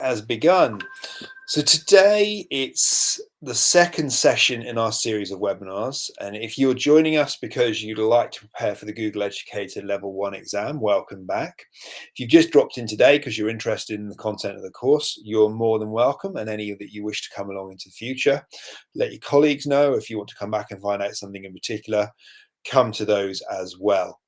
has begun. So today it's the second session in our series of webinars. And if you're joining us because you'd like to prepare for the Google Educator Level 1 exam, welcome back. If you've just dropped in today because you're interested in the content of the course, you're more than welcome. And any that you wish to come along into the future, let your colleagues know. If you want to come back and find out something in particular, come to those as well.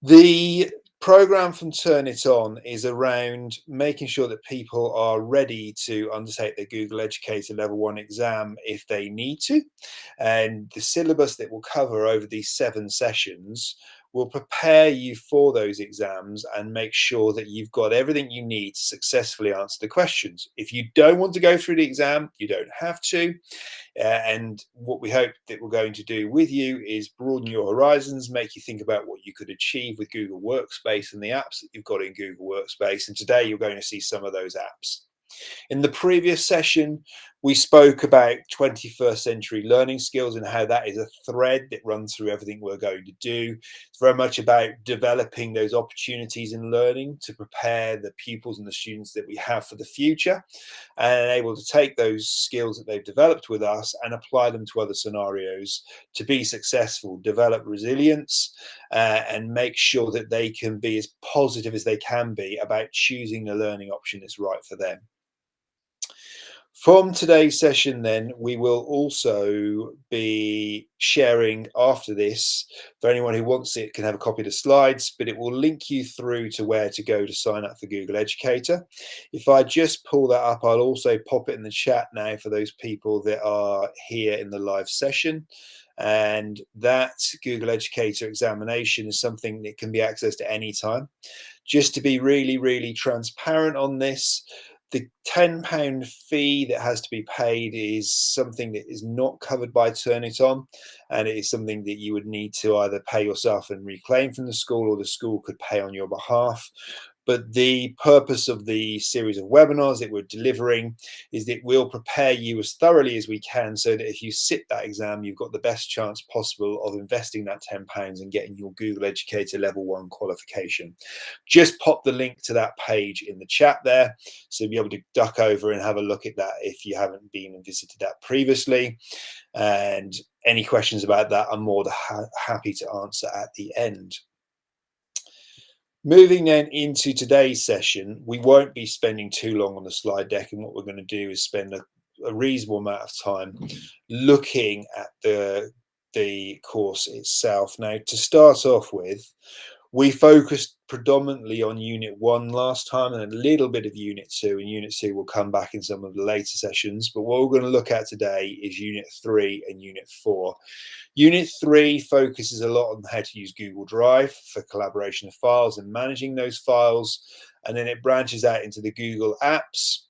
The program from Turnitin is around making sure that people are ready to undertake the Google Educator Level 1 exam if they need to. And the syllabus that we'll cover over these 7 sessions will prepare you for those exams and make sure that you've got everything you need to successfully answer the questions. If you don't want to go through the exam, you don't have to. And what we hope that we're going to do with you is broaden your horizons, make you think about what you could achieve with Google Workspace and the apps that you've got in Google Workspace. And today you're going to see some of those apps. In the previous session, we spoke about 21st century learning skills and how that is a thread that runs through everything we're going to do. It's very much about developing those opportunities in learning to prepare the pupils and the students that we have for the future, and able to take those skills that they've developed with us and apply them to other scenarios to be successful, develop resilience, and make sure that they can be as positive as they can be about choosing the learning option that's right for them. From today's session, then, we will also be sharing after this, for anyone who wants it, can have a copy of the slides, but it will link you through to where to go to sign up for Google Educator. If I just pull that up, I'll also pop it in the chat now for those people that are here in the live session. And that Google Educator examination is something that can be accessed at any time. Just to be really, really transparent on this, the £10 fee that has to be paid is something that is not covered by Turnitin, and it is something that you would need to either pay yourself and reclaim from the school, or the school could pay on your behalf. But the purpose of the series of webinars that we're delivering is that we'll prepare you as thoroughly as we can, so that if you sit that exam, you've got the best chance possible of investing that £10 and getting your Google Educator Level 1 qualification. Just pop the link to that page in the chat there, so you'll be able to duck over and have a look at that if you haven't been and visited that previously. And any questions about that, I'm more than happy to answer at the end. Moving then into today's session, we won't be spending too long on the slide deck, and what we're going to do is spend a reasonable amount of time looking at the course itself. Now, to start off with, we focused predominantly on Unit 1 last time and a little bit of Unit 2, and Unit 2 will come back in some of the later sessions. But what we're going to look at today is Unit 3 and Unit 4. Unit 3 focuses a lot on how to use Google Drive for collaboration of files and managing those files. And then it branches out into the Google Apps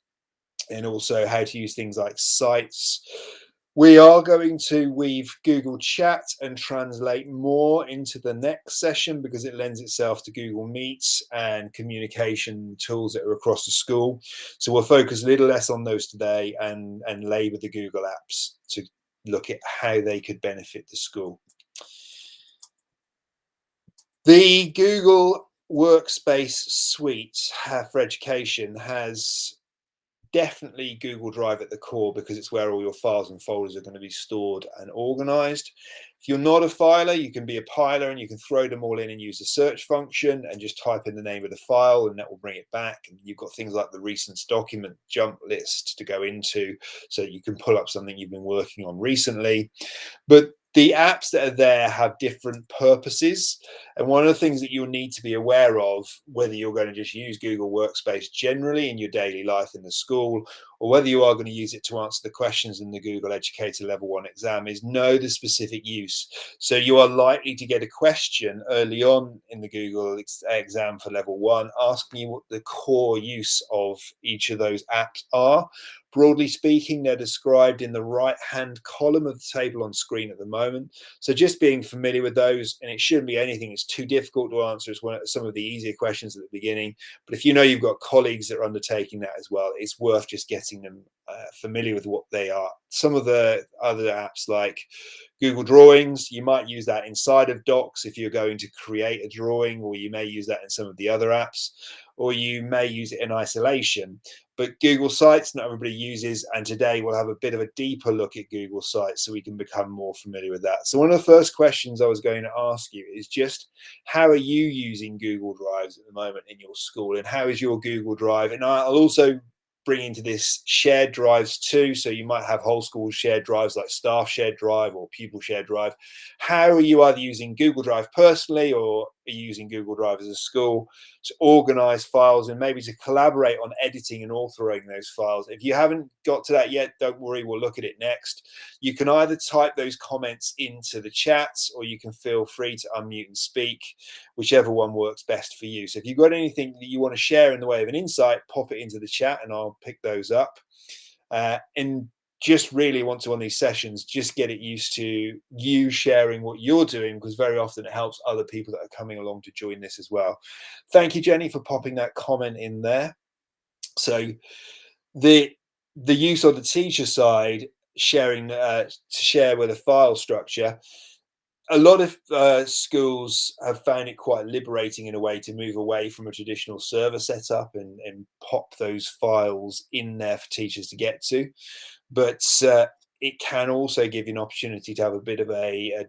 and also how to use things like Sites. We are going to weave Google Chat and Translate more into the next session because it lends itself to Google Meets and communication tools that are across the school. So we'll focus a little less on those today and labour the Google Apps to look at how they could benefit the school. The Google Workspace suite for education has definitely Google Drive at the core because it's where all your files and folders are going to be stored and organized. If you're not a filer, you can be a piler and you can throw them all in and use the search function and just type in the name of the file and that will bring it back. And you've got things like the recent document jump list to go into, so you can pull up something you've been working on recently. But the apps that are there have different purposes. And one of the things that you'll need to be aware of, whether you're going to just use Google Workspace generally in your daily life in the school, or whether you are going to use it to answer the questions in the Google Educator Level 1 exam, is know the specific use. So you are likely to get a question early on in the Google exam for Level 1 asking you what the core use of each of those apps are. Broadly speaking, they're described in the right-hand column of the table on screen at the moment. So just being familiar with those, and it shouldn't be anything that's too difficult to answer. It's one of some of the easier questions at the beginning. But if you know you've got colleagues that are undertaking that as well, it's worth just getting them familiar with what they are some of the other apps like Google Drawings, you might use that inside of Docs if you're going to create a drawing, or you may use that in some of the other apps, or you may use it in isolation. But Google Sites, not everybody uses, and today we'll have a bit of a deeper look at Google Sites so we can become more familiar with that. So one of the first questions I was going to ask you is just, how are you using Google Drives at the moment in your school, and how is your Google Drive? And I'll also bring into this shared drives too. So you might have whole school shared drives like staff shared drive or pupil shared drive. How are you either using Google Drive personally, or are you using Google Drive as a school to organize files and maybe to collaborate on editing and authoring those files? If you haven't got to that yet, don't worry, we'll look at it next. You can either type those comments into the chats, or you can feel free to unmute and speak, whichever one works best for you. So if you've got anything that you want to share in the way of an insight, pop it into the chat and I'll pick those up. And just really want to, on these sessions, just get it used to you sharing what you're doing, because very often it helps other people that are coming along to join this as well. Thank you, Jenny, for popping that comment in there. So the use on the teacher side, sharing to share with a file structure, a lot of schools have found it quite liberating in a way to move away from a traditional server setup and pop those files in there for teachers to get to. But it can also give you an opportunity to have a bit of a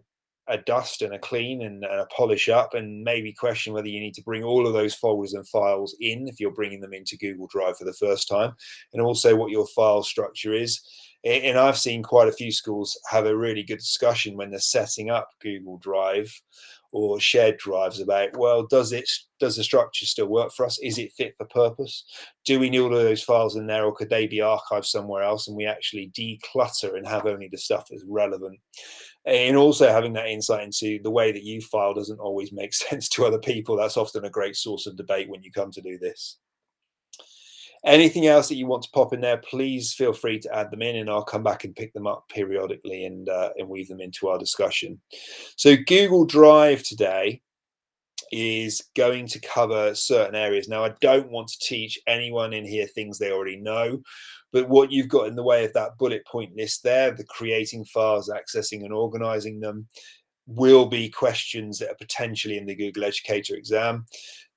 dust and a clean and a polish up, and maybe question whether you need to bring all of those folders and files in if you're bringing them into Google Drive for the first time, and also what your file structure is. And I've seen quite a few schools have a really good discussion when they're setting up Google Drive or shared drives about, well, does the structure still work for us? Is it fit for purpose? Do we need all of those files in there, or could they be archived somewhere else and we actually declutter and have only the stuff that's relevant? And also having that insight into the way that you file doesn't always make sense to other people. That's often a great source of debate when you come to do this. Anything else that you want to pop in there, please feel free to add them in, and I'll come back and pick them up periodically and weave them into our discussion. So Google Drive today is going to cover certain areas. Now, I don't want to teach anyone in here things they already know, but what you've got in the way of that bullet point list there, the creating files, accessing and organizing them, will be questions that are potentially in the Google Educator exam.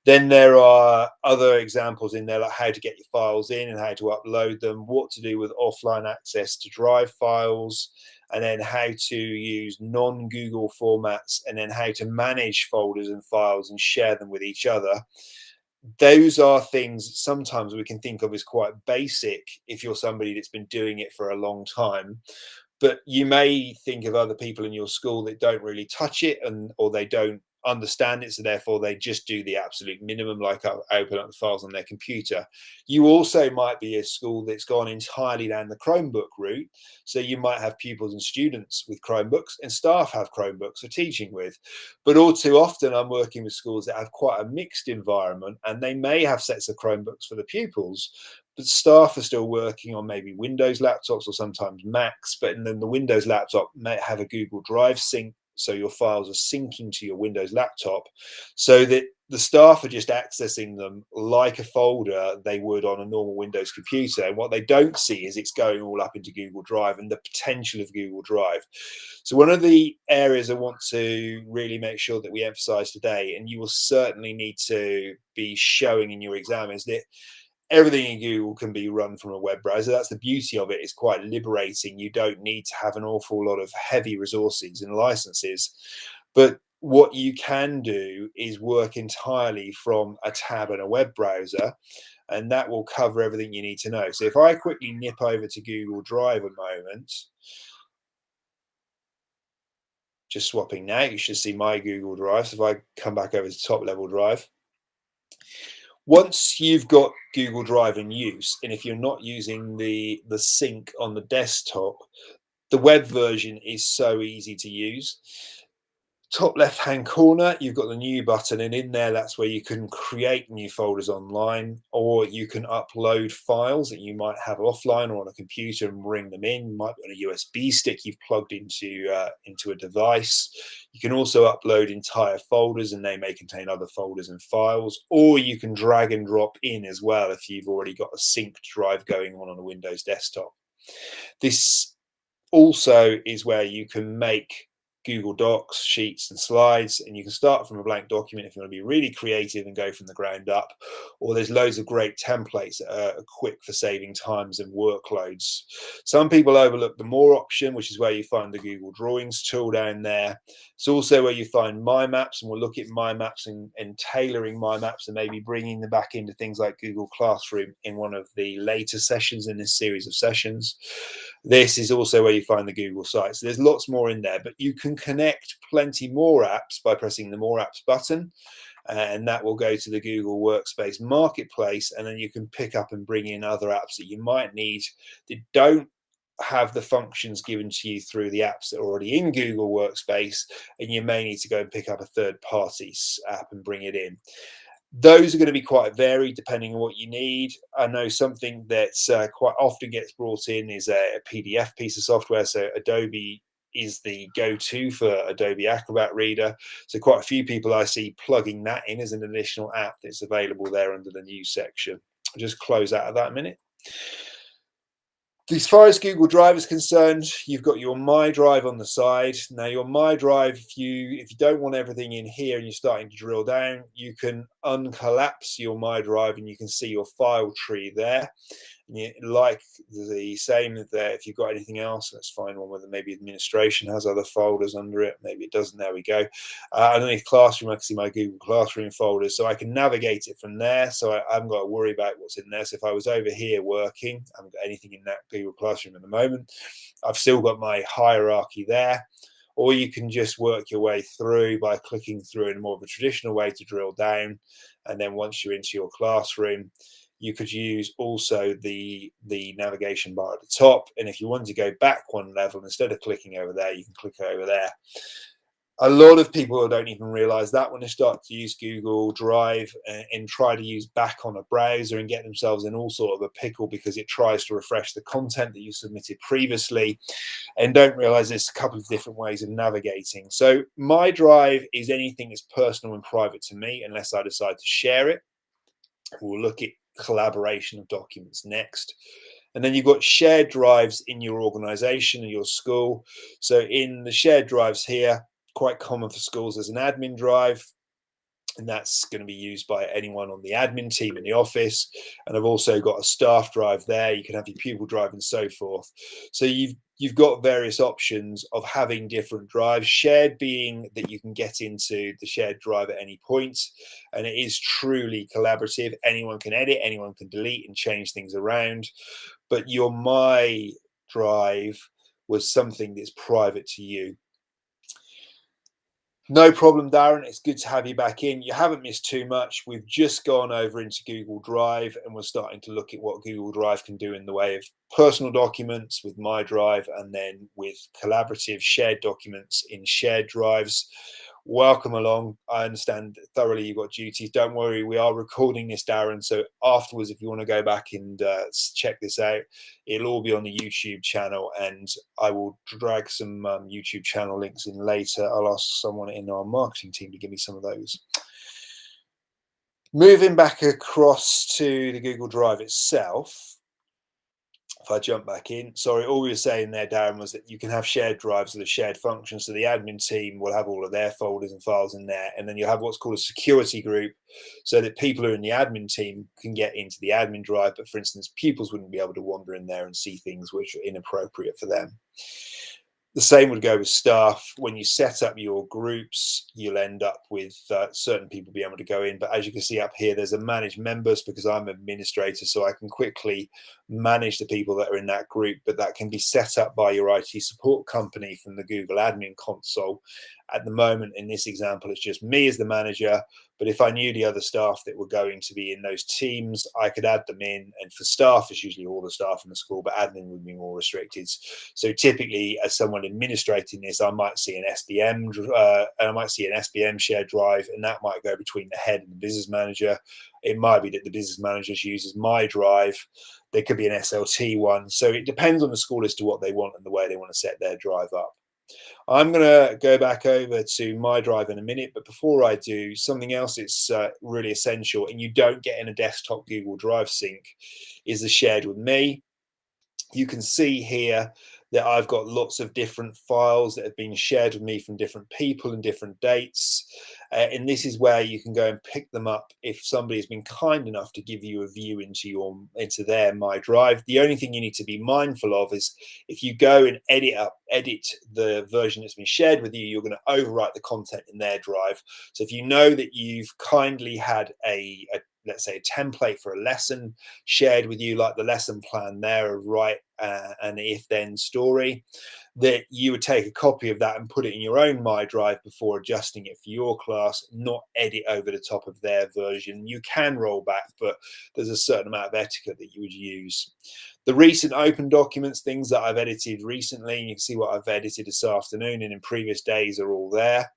Then there are other examples in there, like how to get your files in and how to upload them, what to do with offline access to Drive files, and then how to use non-Google formats, and then how to manage folders and files and share them with each other. Those are things sometimes we can think of as quite basic if you're somebody that's been doing it for a long time. But you may think of other people in your school that don't really touch it, or they don't understand it, so therefore they just do the absolute minimum, like open up the files on their computer. You also might be a school that's gone entirely down the Chromebook route, so you might have pupils and students with Chromebooks, and staff have Chromebooks for teaching with. But all too often I'm working with schools that have quite a mixed environment, and they may have sets of Chromebooks for the pupils, but staff are still working on maybe Windows laptops or sometimes Macs. But then the Windows laptop may have a Google Drive sync, so your files are syncing to your Windows laptop, so that the staff are just accessing them like a folder they would on a normal Windows computer. And what they don't see is it's going all up into Google Drive and the potential of Google Drive. So one of the areas I want to really make sure that we emphasize today, and you will certainly need to be showing in your exam, is that everything in Google can be run from a web browser. That's the beauty of it. It's quite liberating. You don't need to have an awful lot of heavy resources and licenses. But what you can do is work entirely from a tab in a web browser, and that will cover everything you need to know. So if I quickly nip over to Google Drive a moment, just swapping now, you should see my Google Drive. So if I come back over to top level drive, once you've got Google Drive in use, and if you're not using the sync on the desktop, the web version is so easy to use. Top left hand corner, you've got the new button, and in there that's where you can create new folders online, or you can upload files that you might have offline or on a computer and bring them in. You might be on a USB stick you've plugged into a device. You can also upload entire folders, and they may contain other folders and files, or you can drag and drop in as well if you've already got a synced drive going on a Windows desktop. This also is where you can make Google Docs, sheets, and slides, and you can start from a blank document if you want to be really creative and go from the ground up. Or there's loads of great templates that are quick for saving times and workloads. Some people overlook the More option, which is where you find the Google Drawings tool down there. It's also where you find My Maps, and we'll look at My Maps and tailoring My Maps and maybe bringing them back into things like Google Classroom in one of the later sessions in this series of sessions. This is also where you find the Google Sites. So there's lots more in there, but you can connect plenty more apps by pressing the More Apps button, and that will go to the Google Workspace Marketplace, and then you can pick up and bring in other apps that you might need that don't have the functions given to you through the apps that are already in Google Workspace, and you may need to go and pick up a third-party app and bring it in. Those are going to be quite varied depending on what you need. I know something that's quite often gets brought in is a PDF piece of software. So Adobe is the go-to for Adobe Acrobat Reader. So quite a few people I see plugging that in as an additional app that's available there under the new section. I'll just close out of that a minute. As far as Google Drive is concerned, you've got your My Drive on the side. Now, your My Drive, if you don't want everything in here and you're starting to drill down, you can uncollapse your My Drive and you can see your file tree there. And you, like the same there, if you've got anything else, let's find one where maybe administration has other folders under it. Maybe it doesn't. There we go. Underneath Classroom, I can see my Google Classroom folders, so I can navigate it from there. So I haven't got to worry about what's in there. So if I was over here working, I haven't got anything in that Google Classroom at the moment. I've still got my hierarchy there. Or you can just work your way through by clicking through in more of a traditional way to drill down. And then once you're into your classroom, you could use also the navigation bar at the top. And if you want to go back one level, instead of clicking over there, you can click over there. A lot of people don't even realize that when they start to use Google Drive and try to use back on a browser and get themselves in all sort of a pickle because it tries to refresh the content that you submitted previously, and don't realize there's a couple of different ways of navigating. So My Drive is anything that's personal and private to me unless I decide to share it. We'll look at collaboration of documents next. And then you've got shared drives in your organization and your school. So in the shared drives here, quite common for schools, there's an admin drive, and that's going to be used by anyone on the admin team in the office. And I've also got a staff drive there. You can have your pupil drive and so forth. So you've got various options of having different drives. Shared being that you can get into the shared drive at any point, and it is truly collaborative. Anyone can edit, anyone can delete and change things around. But your My Drive was something that's private to you. No problem, Darren. It's good to have you back in. You haven't missed too much. We've just gone over into Google Drive and we're starting to look at what Google Drive can do in the way of personal documents with My Drive, and then with collaborative shared documents in shared drives. Welcome along. I understand thoroughly you've got duties. Don't worry, we are recording this, Darren. So afterwards, if you want to go back and check this out, it'll all be on the YouTube channel, and I will drag some YouTube channel links in later. I'll ask someone in our marketing team to give me some of those. Moving back across to the Google Drive itself. If I jump back in, sorry, all we were saying there, Darren, was that you can have shared drives with a shared function. So the admin team will have all of their folders and files in there. And then you have what's called a security group, so that people who are in the admin team can get into the admin drive. But for instance, pupils wouldn't be able to wander in there and see things which are inappropriate for them. The same would go with staff. When you set up your groups, you'll end up with certain people being able to go in. But as you can see up here, there's a manage members because I'm an administrator, so I can quickly manage the people that are in that group. But that can be set up by your IT support company from the Google Admin Console. At the moment, in this example, it's just me as the manager. But if I knew the other staff that were going to be in those teams, I could add them in. And for staff, it's usually all the staff in the school, but admin would be more restricted. So typically, as someone administrating this, I might see an SBM shared drive, and that might go between the head and the business manager. It might be that the business manager uses My Drive. There could be an SLT one. So it depends on the school as to what they want and the way they want to set their drive up. I'm going to go back over to My Drive in a minute, but before I do, something else that's really essential, and you don't get in a desktop Google Drive sync, is the shared with me. You can see here that I've got lots of different files that have been shared with me from different people and different dates. And this is where you can go and pick them up if somebody has been kind enough to give you a view into their My Drive. The only thing you need to be mindful of is if you go and edit the version that's been shared with you, you're going to overwrite the content in their drive. So if you know that you've kindly had let's say a template for a lesson shared with you, like the lesson plan there, a write an if then story, that you would take a copy of that and put it in your own My Drive before adjusting it for your class, not edit over the top of their version. You can roll back, but there's a certain amount of etiquette that you would use. The recent open documents, things that I've edited recently, and you can see what I've edited this afternoon and in previous days are all there.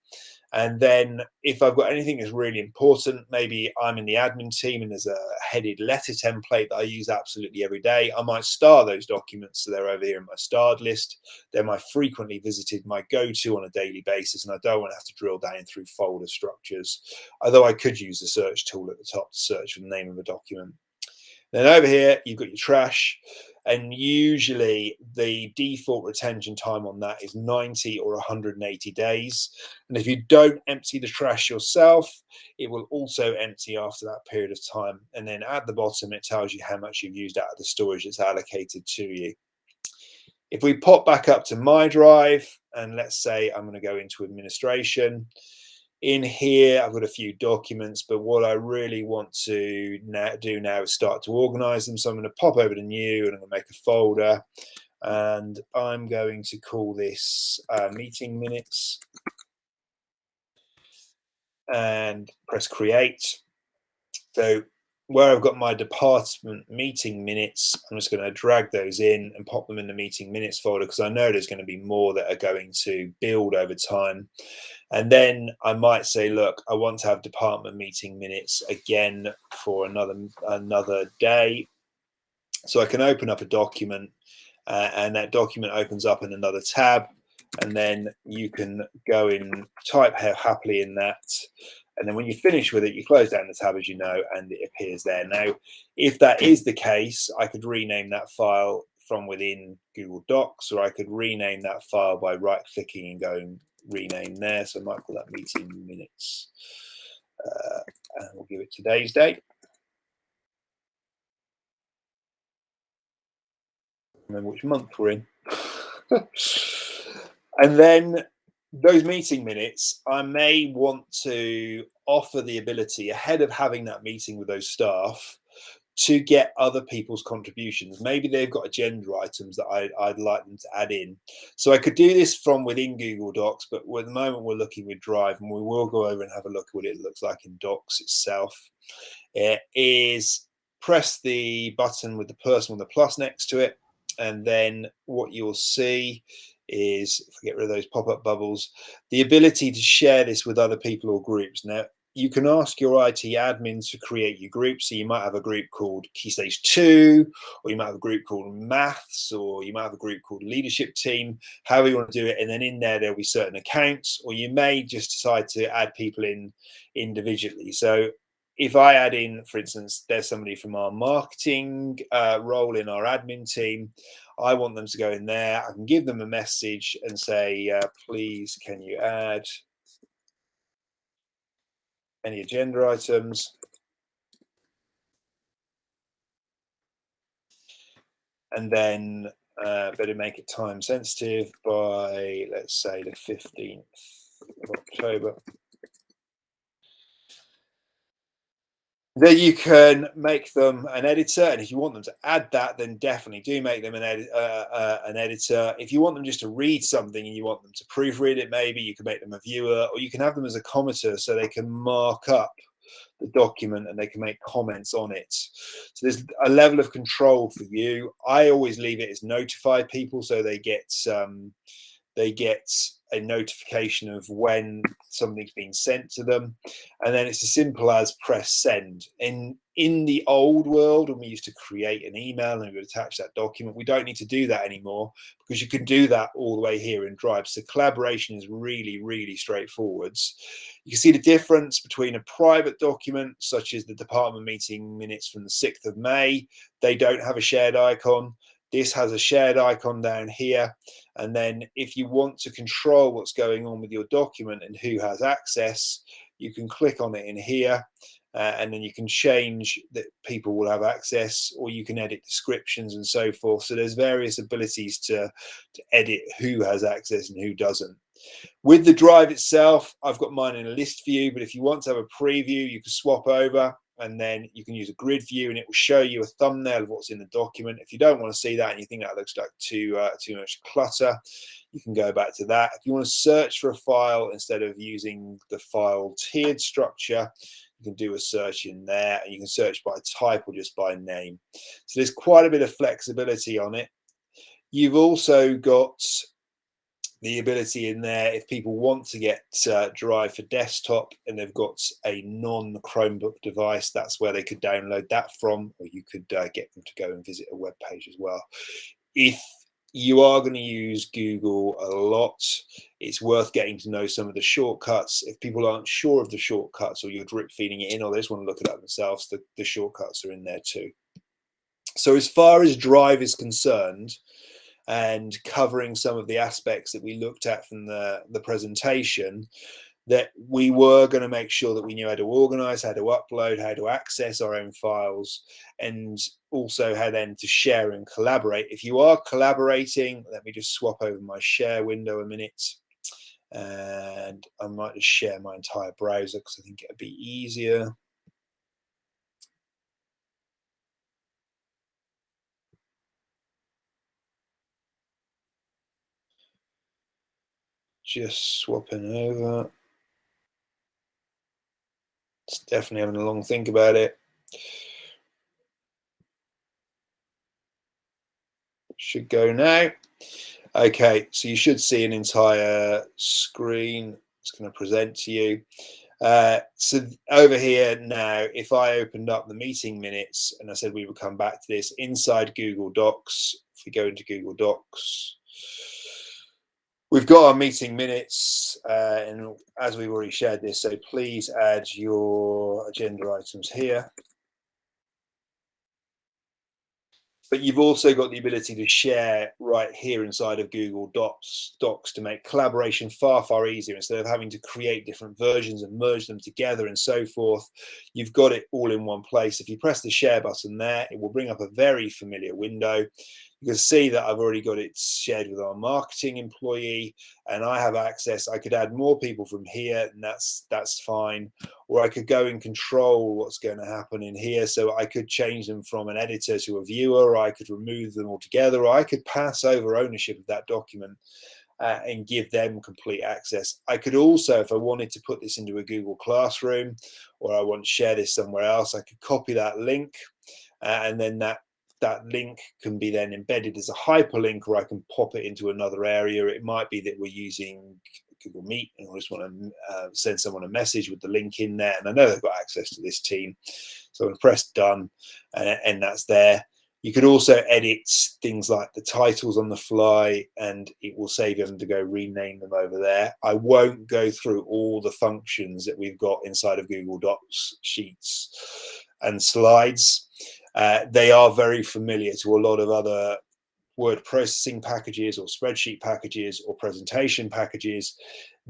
And then if I've got anything that's really important, maybe I'm in the admin team and there's a headed letter template that I use absolutely every day, I might star those documents so they're over here in my starred list. They're my frequently visited, my go-to on a daily basis, and I don't want to have to drill down through folder structures, although I could use the search tool at the top to search for the name of a document. Then over here, you've got your trash, and usually the default retention time on that is 90 or 180 days. And if you don't empty the trash yourself, it will also empty after that period of time. And then at the bottom, it tells you how much you've used out of the storage that's allocated to you. If we pop back up to My Drive, and let's say I'm going to go into administration, in here I've got a few documents, but what I really want to do now is start to organize them. So I'm going to pop over to new and I'm going to make a folder, and I'm going to call this meeting minutes and press create. So where I've got my department meeting minutes, I'm just going to drag those in and pop them in the meeting minutes folder, because I know there's going to be more that are going to build over time. And then I might say, look, I want to have department meeting minutes again for another day. So I can open up a document and that document opens up in another tab. And then you can go in, type happily in that. And then when you finish with it, you close down the tab, as you know, and it appears there. Now, if that is the case, I could rename that file from within Google Docs, or I could rename that file by right-clicking and going rename there. So I might call that meeting minutes. And we'll give it today's date. Remember which month we're in. And then those meeting minutes, I may want to offer the ability ahead of having that meeting with those staff to get other people's contributions. Maybe they've got agenda items that I'd like them to add in. So I could do this from within Google Docs, but at the moment we're looking with Drive, and we will go over and have a look at what it looks like in Docs itself. It is press the button with the person with the plus next to it, and then what you'll see is, if I get rid of those pop-up bubbles, the ability to share this with other people or groups. Now, you can ask your IT admin to create your group. So you might have a group called Key Stage 2, or you might have a group called Maths, or you might have a group called Leadership Team, however you want to do it. And then in there, there'll be certain accounts, or you may just decide to add people in individually. So if I add in, for instance, there's somebody from our marketing role in our admin team, I want them to go in there. I can give them a message and say, please, can you add any agenda items? And then better make it time sensitive by, let's say, the 15th of October. Then you can make them an editor, and if you want them to add that, then definitely do make them an editor. If you want them just to read something and you want them to proofread it, maybe you can make them a viewer, or you can have them as a commenter so they can mark up the document and they can make comments on it. So there's a level of control for you. I always leave it as notify people, so they get a notification of when something's been sent to them, and then it's as simple as press send. In the old world, when we used to create an email and we would attach that document, we don't need to do that anymore, because you can do that all the way here in Drive. So collaboration is really, really straightforward. You can see the difference between a private document, such as the department meeting minutes from the 6th of May. They don't have a shared icon. This has a shared icon down here. And then if you want to control what's going on with your document and who has access, you can click on it in here. And then you can change that people will have access, or you can edit descriptions and so forth. So there's various abilities to edit who has access and who doesn't. With the drive itself, I've got mine in a list view, but if you want to have a preview, you can swap over and then you can use a grid view and it will show you a thumbnail of what's in the document. If you don't want to see that and you think that looks like too much clutter, you can go back to that. If you want to search for a file instead of using the file tiered structure, you can do a search in there, and you can search by type or just by name. So there's quite a bit of flexibility on it. You've also got the ability in there, if people want to get Drive for desktop and they've got a non-Chromebook device, that's where they could download that from, or you could get them to go and visit a web page as well. If you are going to use Google a lot, it's worth getting to know some of the shortcuts. If people aren't sure of the shortcuts, or you're drip feeding it in, or they just want to look it up themselves, the shortcuts are in there too. So as far as Drive is concerned, and covering some of the aspects that we looked at from the presentation, that we were going to make sure that we knew how to organize, how to upload, how to access our own files, and also how then to share and collaborate. If you are collaborating, let me just swap over my share window a minute, and I might just share my entire browser because I think it'd be easier. Just swapping over. It's definitely having a long think about it. Should go now. Okay, so you should see an entire screen. It's going to present to you. So over here now, if I opened up the meeting minutes and I said we would come back to this inside Google Docs, if we go into Google Docs, we've got our meeting minutes, and as we've already shared this, so please add your agenda items here. But you've also got the ability to share right here inside of Google Docs to make collaboration far, far easier. Instead of having to create different versions and merge them together and so forth, you've got it all in one place. If you press the share button there, it will bring up a very familiar window. You can see that I've already got it shared with our marketing employee, and I have access. I could add more people from here, and that's fine. Or I could go and control what's going to happen in here. So I could change them from an editor to a viewer, or I could remove them altogether, or I could pass over ownership of that document and give them complete access. I could also, if I wanted to put this into a Google Classroom, or I want to share this somewhere else, I could copy that link, and then that link can be then embedded as a hyperlink, or I can pop it into another area. It might be that we're using Google Meet and I just want to send someone a message with the link in there, and I know they've got access to this team, so I'm going to press done, and that's there. You could also edit things like the titles on the fly, and it will save them to go rename them over there. I won't go through all the functions that we've got inside of Google Docs, Sheets and Slides. They are very familiar to a lot of other word processing packages or spreadsheet packages or presentation packages.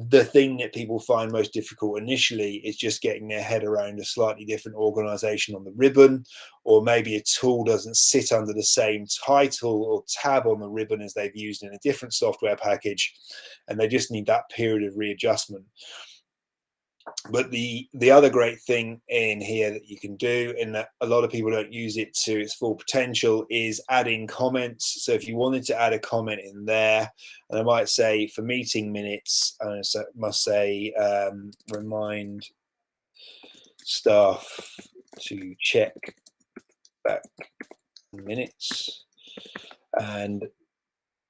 The thing that people find most difficult initially is just getting their head around a slightly different organization on the ribbon, or maybe a tool doesn't sit under the same title or tab on the ribbon as they've used in a different software package, and they just need that period of readjustment. But the other great thing in here that you can do, and that a lot of people don't use it to its full potential, is adding comments. So if you wanted to add a comment in there, and I might say for meeting minutes, I must say remind staff to check back minutes, and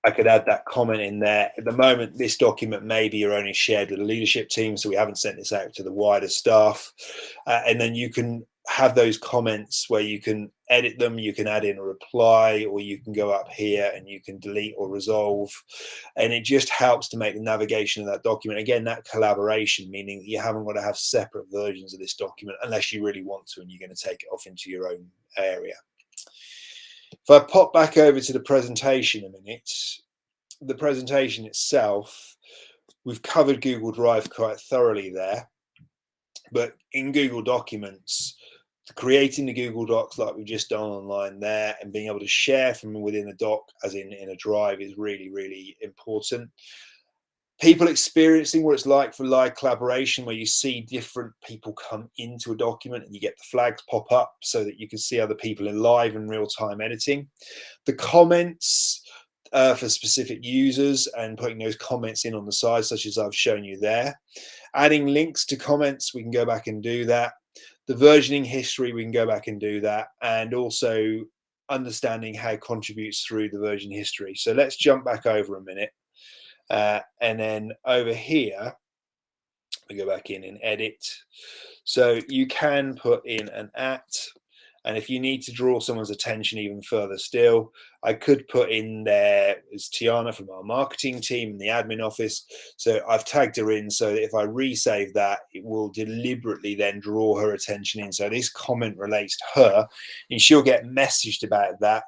I could add that comment in there. At the moment, this document maybe you're only shared with the leadership team, so we haven't sent this out to the wider staff. And then you can have those comments where you can edit them, you can add in a reply, or you can go up here and you can delete or resolve. And it just helps to make the navigation of that document, again, that collaboration, meaning that you haven't got to have separate versions of this document unless you really want to and you're going to take it off into your own area. If I pop back over to the presentation a minute, the presentation itself, we've covered Google Drive quite thoroughly there, but in Google Documents, creating the Google Docs like we've just done online there and being able to share from within a doc, as in a drive, is really, really important. People experiencing what it's like for live collaboration, where you see different people come into a document and you get the flags pop up so that you can see other people in live and real-time editing. The comments for specific users and putting those comments in on the side, such as I've shown you there. Adding links to comments, we can go back and do that. The versioning history, we can go back and do that. And also understanding how it contributes through the version history. So let's jump back over a minute. And then over here, we go back in and edit. So you can put in an @ and if you need to draw someone's attention even further still, I could put in there is Tiana from our marketing team in the admin office. So I've tagged her in so that if I resave that, it will deliberately then draw her attention in. So this comment relates to her and she'll get messaged about that.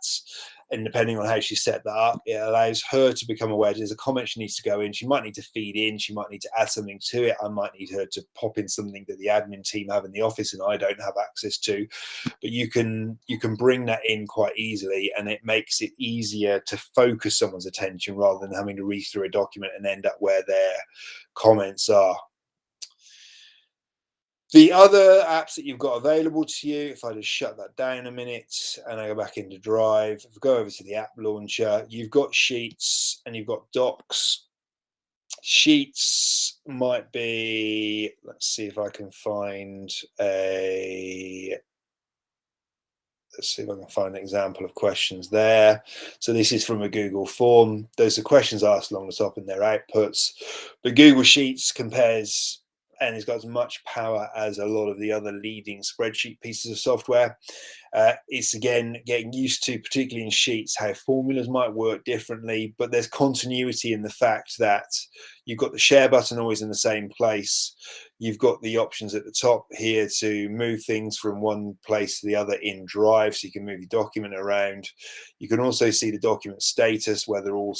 And depending on how she set that up, it allows her to become aware there's a comment she needs to go in. She might need to feed in. She might need to add something to it. I might need her to pop in something that the admin team have in the office and I don't have access to. But you can bring that in quite easily, and it makes it easier to focus someone's attention rather than having to read through a document and end up where their comments are. The other apps that you've got available to you, if I just shut that down a minute and I go back into Drive, if I go over to the app launcher, you've got Sheets and you've got Docs. Sheets might be, let's see if I can find an example of questions there. So this is from a Google form. Those are questions asked along the top in their outputs. But Google Sheets compares, and it's got as much power as a lot of the other leading spreadsheet pieces of software. It's again getting used to, particularly in Sheets, how formulas might work differently, but there's continuity in the fact that you've got the share button always in the same place. You've got the options at the top here to move things from one place to the other in Drive, so you can move your document around. You can also see the document status, whether all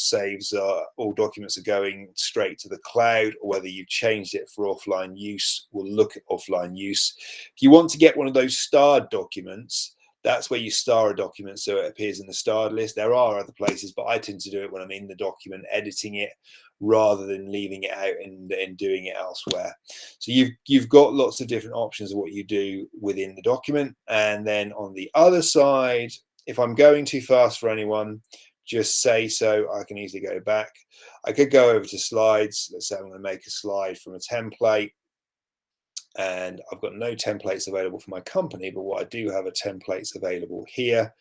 documents are going straight to the cloud or whether you've changed it for offline use. We'll look at offline use. If you want to get one of those starred documents, that's where you star a document so it appears in the starred list. There are other places, but I tend to do it when I'm in the document editing it rather than leaving it out and doing it elsewhere. So you've got lots of different options of what you do within the document. And then on the other side, if I'm going too fast for anyone, just say so. I can easily go back. I could go over to slides. Let's say I'm going to make a slide from a template. And I've got no templates available for my company, but what I do have are templates available here.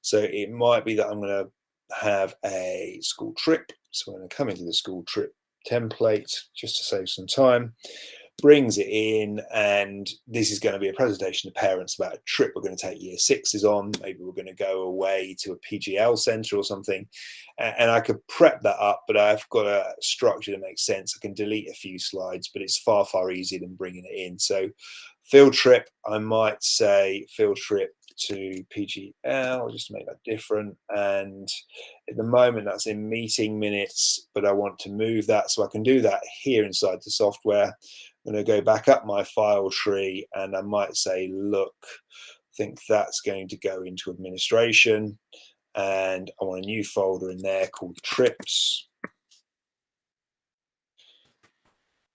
So it might be that I'm going to have a school trip. So I'm going to come into the school trip template just to save some time, brings it in, and this is going to be a presentation to parents about a trip we're going to take year sixes on. Maybe we're going to go away to a PGL center or something, and I could prep that up, but I've got a structure that makes sense. I can delete a few slides, but it's far easier than bringing it in. So field trip, I might say field trip to PGL just to make that different, and at the moment that's in meeting minutes, but I want to move that, so I can do that here inside the software. I'm going to go back up my file tree and I might say, look, I think that's going to go into administration, and I want a new folder in there called trips.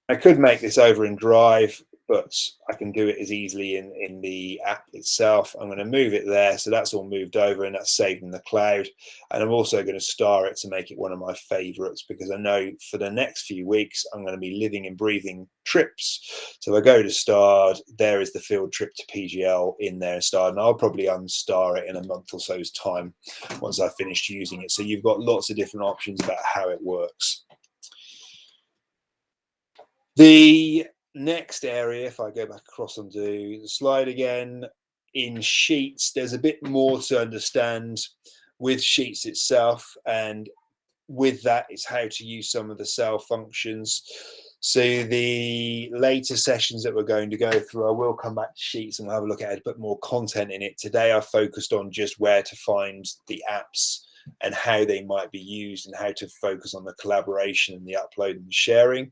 I could make this over in Drive, but I can do it as easily in the app itself. I'm going to move it there. So that's all moved over and that's saved in the cloud. And I'm also going to star it to make it one of my favorites, because I know for the next few weeks, I'm going to be living and breathing trips. So I go to starred, there is the field trip to PGL in there starred, and I'll probably unstar it in a month or so's time once I've finished using it. So you've got lots of different options about how it works. The next area, if I go back across onto the slide again, in Sheets, there's a bit more to understand with Sheets itself, and with that is how to use some of the cell functions. So the later sessions that we're going to go through, I will come back to Sheets and we'll have a look at it, put more content in it. Today I focused on just where to find the apps and how they might be used and how to focus on the collaboration and the upload and the sharing.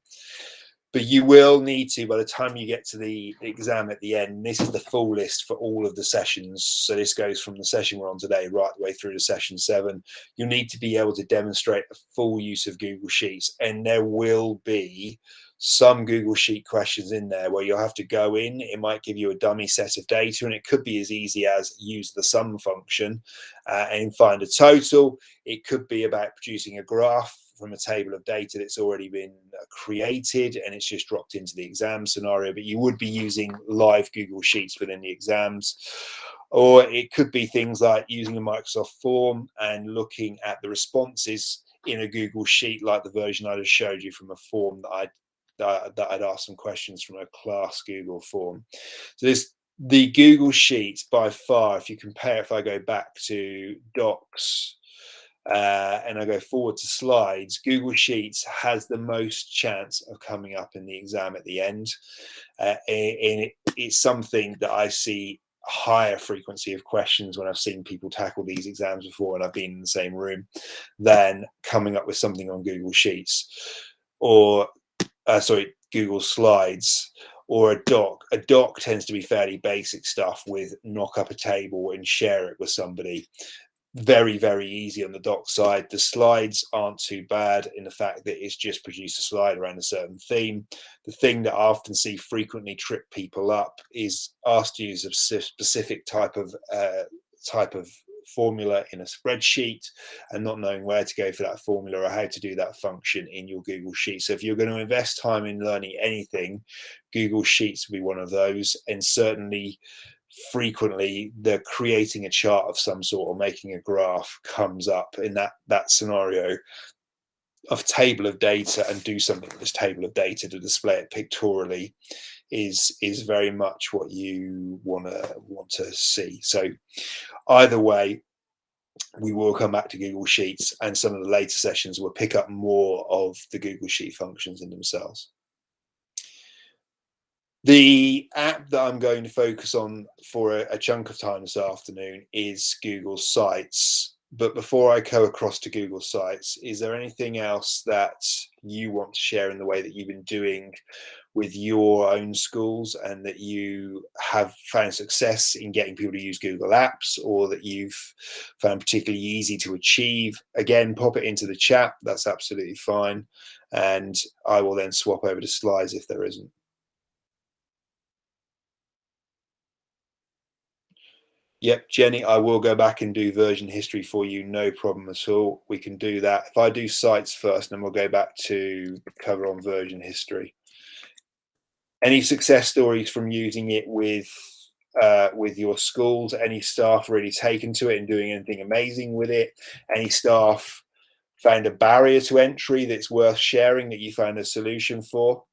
But you will need to, by the time you get to the exam at the end, this is the full list for all of the sessions. So this goes from the session we're on today right the way through to session 7. You'll need to be able to demonstrate a full use of Google Sheets. And there will be some Google Sheet questions in there where you'll have to go in. It might give you a dummy set of data, and it could be as easy as use the sum function and find a total. It could be about producing a graph from a table of data that's already been created and it's just dropped into the exam scenario, but you would be using live Google Sheets within the exams. Or it could be things like using a Microsoft form and looking at the responses in a Google Sheet, like the version I just showed you from a form that I'd asked some questions from a class Google form. So the Google Sheets by far, if you compare, if I go back to Docs, and I go forward to slides, Google Sheets has the most chance of coming up in the exam at the end. And it's something that I see a higher frequency of questions when I've seen people tackle these exams before and I've been in the same room than coming up with something on Google Sheets or, Google Slides. Or a doc. A doc tends to be fairly basic stuff with knock up a table and share it with somebody. Very, very easy on the doc side. The slides aren't too bad in the fact that it's just produce a slide around a certain theme. The thing that I often see frequently trip people up is asked to use a specific type of formula in a spreadsheet and not knowing where to go for that formula or how to do that function in your Google Sheet. So if you're going to invest time in learning anything, Google Sheets will be one of those. And certainly frequently the creating a chart of some sort or making a graph comes up in that scenario of table of data, and do something with this table of data to display it pictorially is very much what you want to see. So either way, we will come back to Google Sheets, and some of the later sessions will pick up more of the Google Sheet functions in themselves. The app that I'm going to focus on for a chunk of time this afternoon is Google Sites. But before I go across to Google Sites, is there anything else that you want to share in the way that you've been doing with your own schools and that you have found success in getting people to use Google Apps, or that you've found particularly easy to achieve? Again, pop it into the chat. That's absolutely fine. And I will then swap over to slides if there isn't. Yep, Jenny, I will go back and do version history for you. No problem at all. We can do that. If I do sites first, then we'll go back to cover on version history. Any success stories from using it with your schools? Any staff really taken to it and doing anything amazing with it? Any staff found a barrier to entry that's worth sharing that you found a solution for?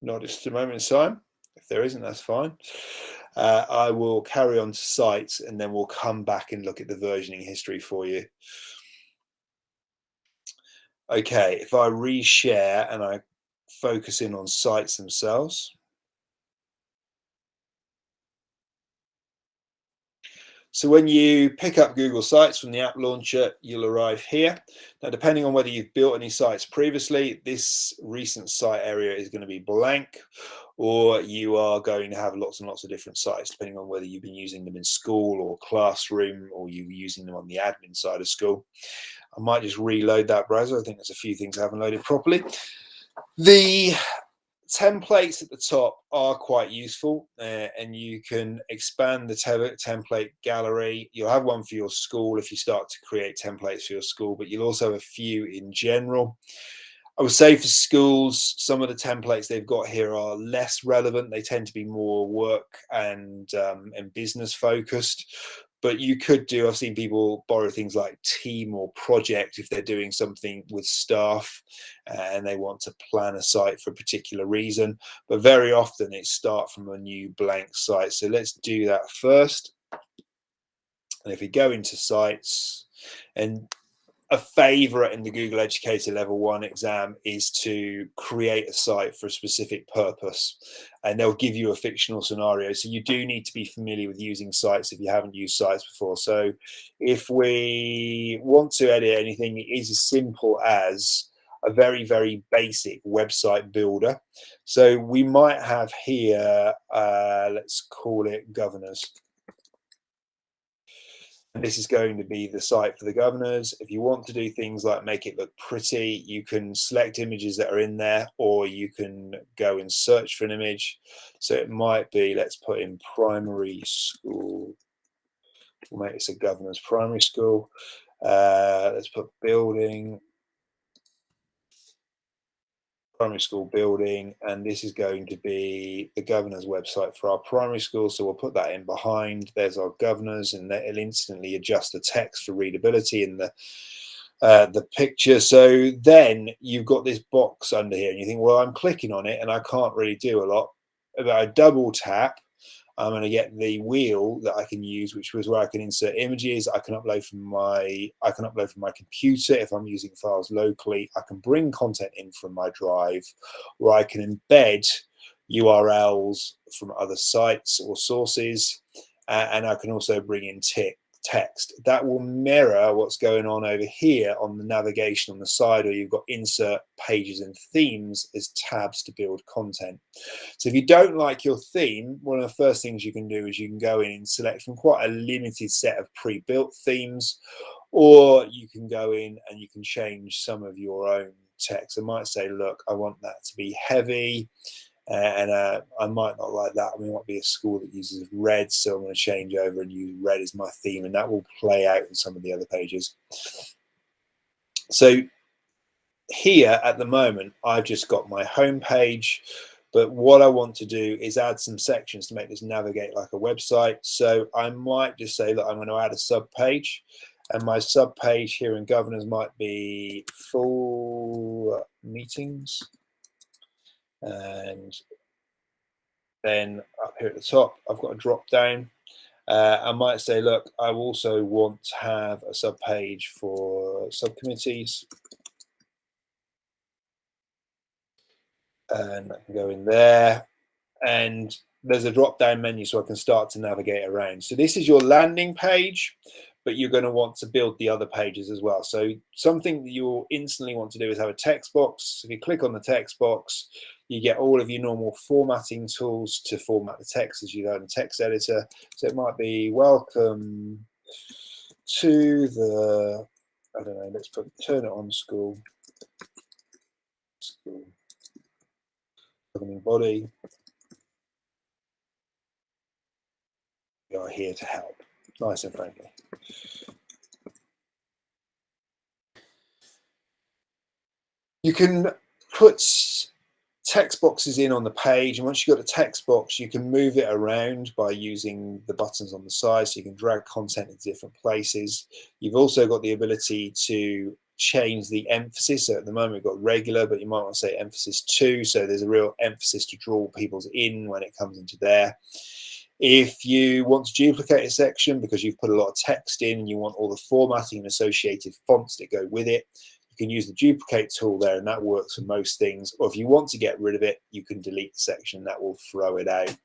Not just a moment in time. If there isn't, that's fine. I will carry on to sites and then we'll come back and look at the versioning history for you. Okay, if I reshare and I focus in on sites themselves. So when you pick up Google Sites from the app launcher, you'll arrive here. Now, depending on whether you've built any sites previously, this recent site area is going to be blank, or you are going to have lots and lots of different sites, depending on whether you've been using them in school or classroom, or you're using them on the admin side of school. I might just reload that browser. I think there's a few things I haven't loaded properly. The templates at the top are quite useful, and you can expand the template gallery. You'll have one for your school if you start to create templates for your school, but you'll also have a few in general. I would say for schools, some of the templates they've got here are less relevant. They tend to be more work and business focused. But you could do, I've seen people borrow things like team or project if they're doing something with staff and they want to plan a site for a particular reason. But very often it's start from a new blank site. So let's do that first. And if we go into sites, and a favorite in the Google Educator Level 1 exam is to create a site for a specific purpose, and they'll give you a fictional scenario. So you do need to be familiar with using sites if you haven't used sites before. So if we want to edit anything, it is as simple as a very, very basic website builder. So we might have here, let's call it governors. This is going to be the site for the governors. If you want to do things like make it look pretty, you can select images that are in there, or you can go and search for an image. So it might be, let's put in primary school. We'll make this a governors primary school. Let's put building, primary school building, and this is going to be the governor's website for our primary school. So we'll put that in behind. There's our governors, and it'll instantly adjust the text for readability in the picture. So then you've got this box under here and you think, well, I'm clicking on it and I can't really do a lot. If I double tap, I'm going to get the wheel that I can use, which was where I can insert images. I can upload from my computer if I'm using files locally. I can bring content in from my drive, or I can embed URLs from other sites or sources, and I can also bring in text that will mirror what's going on over here on the navigation on the side, or you've got insert pages and themes as tabs to build content. So if you don't like your theme, one of the first things you can do is you can go in and select from quite a limited set of pre-built themes, or you can go in and you can change some of your own text. I might say, look, I want that to be heavy, and I might not like that. I mean, it might be a school that uses red, so I'm going to change over and use red as my theme, and that will play out in some of the other pages. So here at the moment, I've just got my home page, but what I want to do is add some sections to make this navigate like a website. So I might just say that I'm going to add a sub page, and my sub page here in governors might be full meetings. And then up here at the top, I've got a drop down. I might say, look, I also want to have a sub page for subcommittees. And I can go in there, and there's a drop down menu so I can start to navigate around. So this is your landing page, but you're going to want to build the other pages as well. So something that you'll instantly want to do is have a text box. If you click on the text box, you get all of your normal formatting tools to format the text as you go in the text editor. So it might be welcome to the, I don't know, let's put turn it on school governing body. We are here to help. Nice and friendly. You can put text boxes in on the page, and once you've got a text box, you can move it around by using the buttons on the side, so you can drag content into different places. You've also got the ability to change the emphasis. So at the moment we've got regular, but you might want to say emphasis 2, so there's a real emphasis to draw people's in when it comes into there. If you want to duplicate a section because you've put a lot of text in and you want all the formatting and associated fonts that go with it, you can use the duplicate tool there, and that works for most things. Or if you want to get rid of it, you can delete the section, that will throw it out.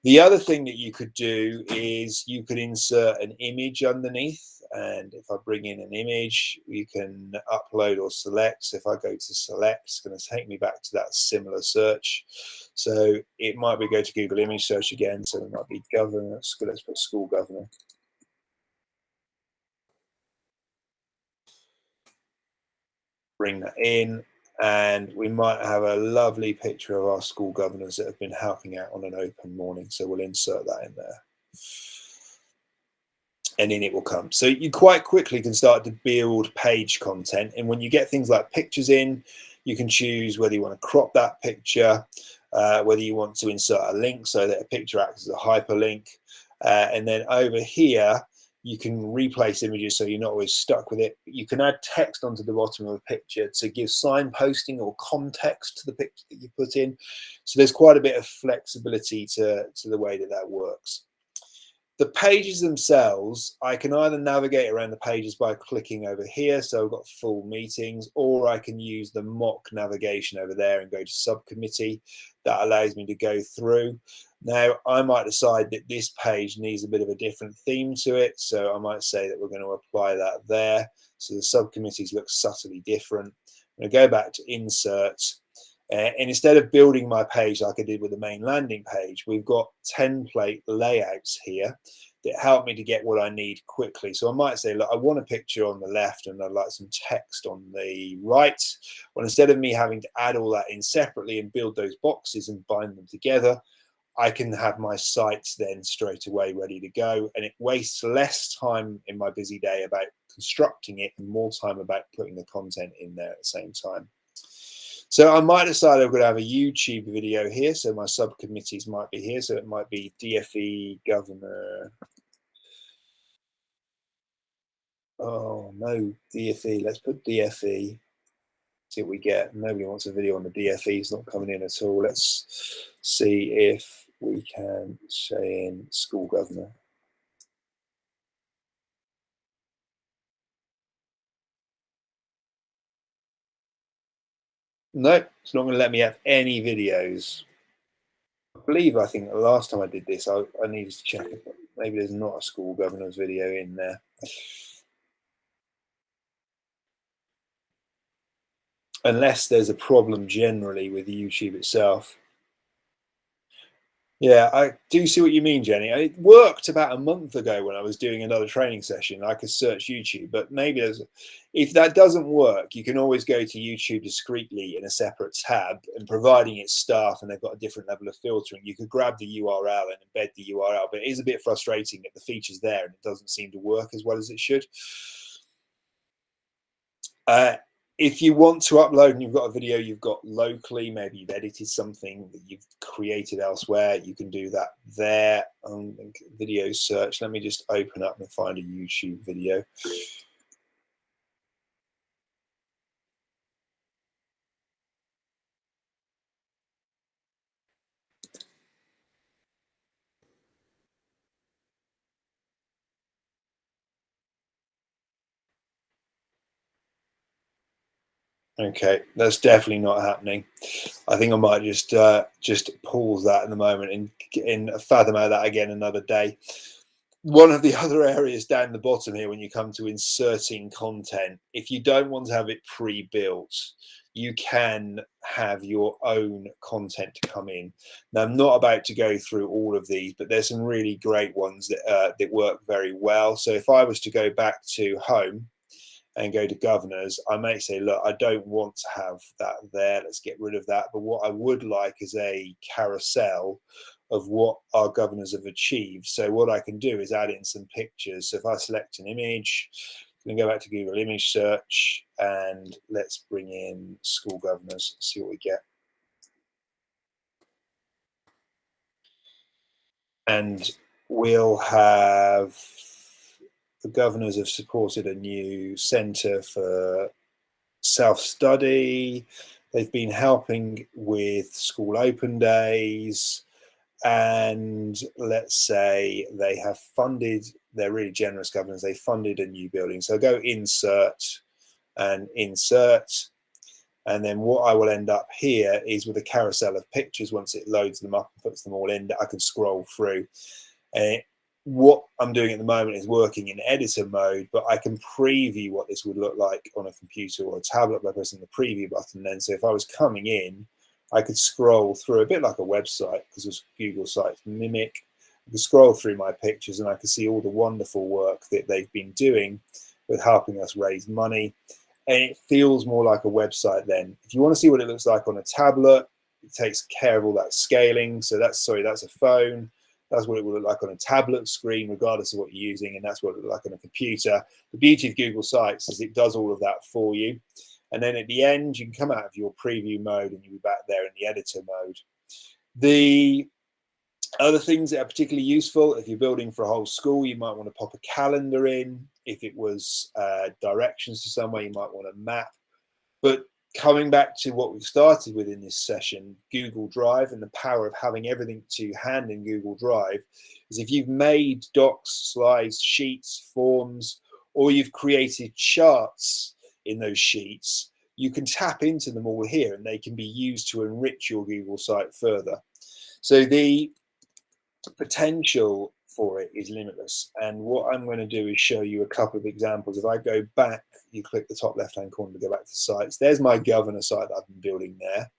The other thing that you could do is you could insert an image underneath, and if I bring in an image, you can upload or select. So if I go to select, it's going to take me back to that similar search. So it might be go to Google image search again, so it might be governor, let's put school governor. Bring that in, and we might have a lovely picture of our school governors that have been helping out on an open morning, so we'll insert that in there, and in it will come. So you quite quickly can start to build page content, and when you get things like pictures in, you can choose whether you want to crop that picture, whether you want to insert a link so that a picture acts as a hyperlink. And then over here, you can replace images so you're not always stuck with it. You can add text onto the bottom of a picture to give signposting or context to the picture that you put in. So there's quite a bit of flexibility to the way that that works. The pages themselves, I can either navigate around the pages by clicking over here, so I've got full meetings, or I can use the mock navigation over there and go to subcommittee. That allows me to go through. Now, I might decide that this page needs a bit of a different theme to it, so I might say that we're going to apply that there. So the subcommittees look subtly different. I'm going to go back to insert. And instead of building my page like I did with the main landing page, we've got template layouts here that help me to get what I need quickly. So I might say, look, I want a picture on the left and I'd like some text on the right. Well, instead of me having to add all that in separately and build those boxes and bind them together, I can have my sites then straight away ready to go. And it wastes less time in my busy day about constructing it and more time about putting the content in there at the same time. So I might decide I'm going to have a YouTube video here. So my subcommittees might be here. So it might be DFE governor. Oh, no, DFE. Let's put DFE. See what we get. Nobody wants a video on the DFE. It's not coming in at all. Let's see if we can say in school governor. No, it's not going to let me have any videos. I think the last time I did this, I needed to check if maybe there's not a school governor's video in there. Unless there's a problem generally with YouTube itself. Yeah, I do see what you mean, Jenny. It worked about a month ago when I was doing another training session. I could search YouTube, but maybe if that doesn't work, you can always go to YouTube discreetly in a separate tab, and providing it's staff and they've got a different level of filtering, you could grab the URL and embed the URL. But it is a bit frustrating that the feature's there and it doesn't seem to work as well as it should. If you want to upload and you've got a video you've got locally, maybe you've edited something that you've created elsewhere, you can do that there. Video search. Let me just open up and find a YouTube video. Okay, that's definitely not happening. I think I might just pause that in the moment and fathom out that again another day. One of the other areas down the bottom here, when you come to inserting content, if you don't want to have it pre-built, you can have your own content to come in. Now, I'm not about to go through all of these, but there's some really great ones that work very well. So if I was to go back to home and go to governors, I may say, look, I don't want to have that there. Let's get rid of that. But what I would like is a carousel of what our governors have achieved. So what I can do is add in some pictures. So if I select an image, I'm going to go back to Google image search and let's bring in school governors, see what we get. And we'll have the governors have supported a new centre for self-study. They've been helping with school open days. And let's say they have funded, they're really generous governors, they funded a new building. So go insert and insert. And then what I will end up here is with a carousel of pictures. Once it loads them up and puts them all in, I can scroll through. What I'm doing at the moment is working in editor mode, but I can preview what this would look like on a computer or a tablet by pressing the preview button then. So if I was coming in, I could scroll through a bit like a website, because it's Google Sites Mimic. I could scroll through my pictures and I can see all the wonderful work that they've been doing with helping us raise money. And it feels more like a website then. If you want to see what it looks like on a tablet, it takes care of all that scaling. So that's a phone. That's what it will look like on a tablet screen, regardless of what you're using. And that's what it will look like on a computer. The beauty of Google Sites is it does all of that for you. And then at the end, you can come out of your preview mode and you'll be back there in the editor mode. The Other things that are particularly useful, if you're building for a whole school, you might want to pop a calendar in. If it was directions to somewhere, you might want a map. But coming back to what we've started with in this session, Google Drive, and the power of having everything to hand in Google Drive, is if you've made docs, slides, sheets, forms, or you've created charts in those sheets, you can tap into them all here and they can be used to enrich your Google site further. So the potential for it is limitless. And what I'm going to do is show you a couple of examples. If I go back, you click the top left hand corner to go back to sites. There's my governor site that I've been building there.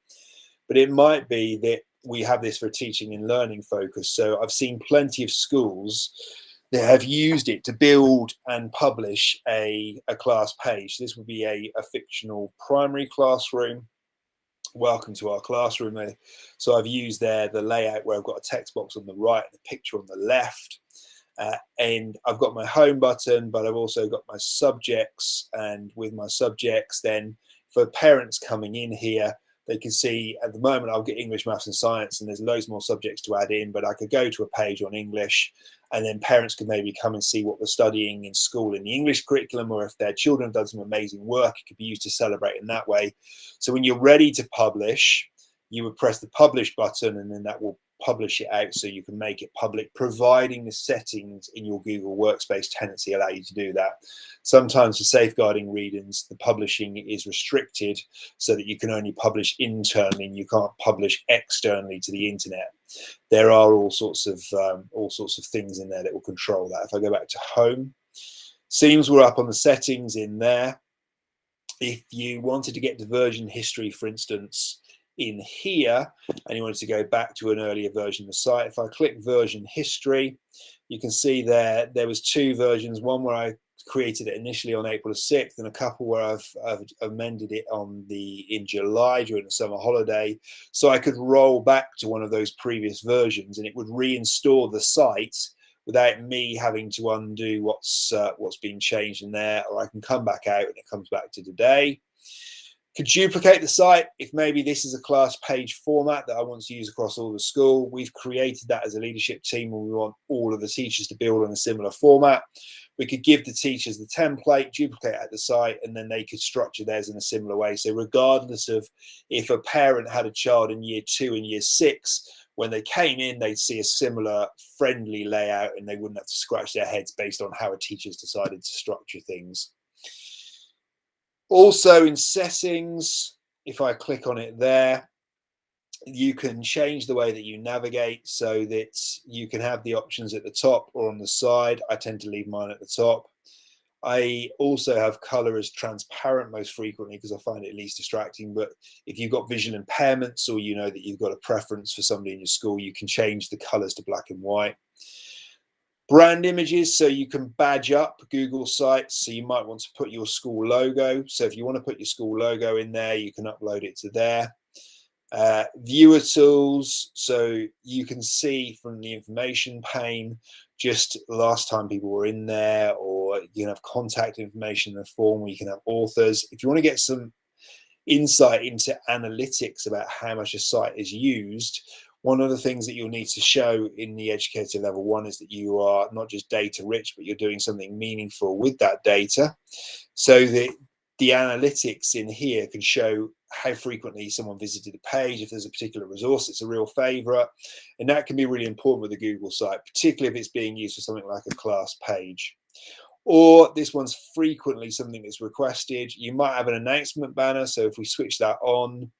But it might be that we have this for teaching and learning focus. So I've seen plenty of schools that have used it to build and publish a class page. This would be a fictional primary classroom. Welcome to our classroom. So I've used there the layout where I've got a text box on the right and a picture on the left, and I've got my home button, but I've also got my subjects, and with my subjects then for parents coming in here, they can see at the moment I'll get English, maths and science, and there's loads more subjects to add in, but I could go to a page on English and then parents could maybe come and see what we're studying in school in the English curriculum, or if their children have done some amazing work, it could be used to celebrate in that way. So when you're ready to publish, you would press the publish button and then that will publish it out so you can make it public, providing the settings in your Google Workspace tenancy allow you to do that. Sometimes for safeguarding readings, the publishing is restricted so that you can only publish internally and you can't publish externally to the internet. There are all sorts of things in there that will control that. If I go back to home, seems we're up on the settings in there. If you wanted to get to version history, for instance, in here, and you wanted to go back to an earlier version of the site, if I click version history, you can see there was two versions, one where I created it initially on April the 6th and a couple where I've amended it in July during the summer holiday, so I could roll back to one of those previous versions and it would reinstall the site without me having to undo what's been changed in there, or I can come back out and it comes back to today. Could duplicate the site if maybe this is a class page format that I want to use across all the school. We've created that as a leadership team and we want all of the teachers to build on a similar format. We could give the teachers the template, duplicate at the site, and then they could structure theirs in a similar way. So regardless of if a parent had a child in year 2 and year 6, when they came in, they'd see a similar friendly layout and they wouldn't have to scratch their heads based on how a teacher's decided to structure things. Also in settings, if I click on it there, you can change the way that you navigate so that you can have the options at the top or on the side. I tend to leave mine at the top. I also have color as transparent most frequently because I find it least distracting. But if you've got visual impairments or you know that you've got a preference for somebody in your school, you can change the colors to black and white. Brand images, so you can badge up Google sites. So you might want to put your school logo. So if you want to put your school logo in there, you can upload it to there. Viewer tools, so you can see from the information pane just last time people were in there, or you can have contact information in the form where you can have authors. If you want to get some insight into analytics about how much a site is used, one of the things that you'll need to show in the educator level 1 is that you are not just data rich, but you're doing something meaningful with that data, so that the analytics in here can show how frequently someone visited a page. If there's a particular resource, it's a real favorite, and that can be really important with a Google site, particularly if it's being used for something like a class page. Or this one's frequently something that's requested. You might have an announcement banner, so if we switch that on,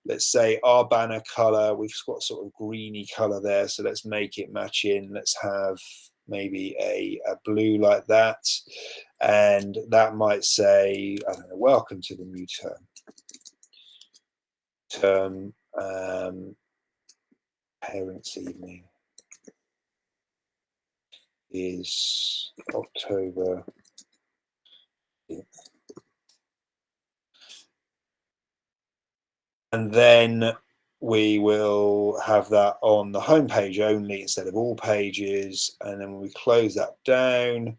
let's say our banner color, we've got sort of greeny color there, so let's make it match in. Let's have maybe a blue like that, and that might say, I don't know, welcome to the new term parents evening is October 8th. And then we will have that on the home page only instead of all pages. And then when we close that down,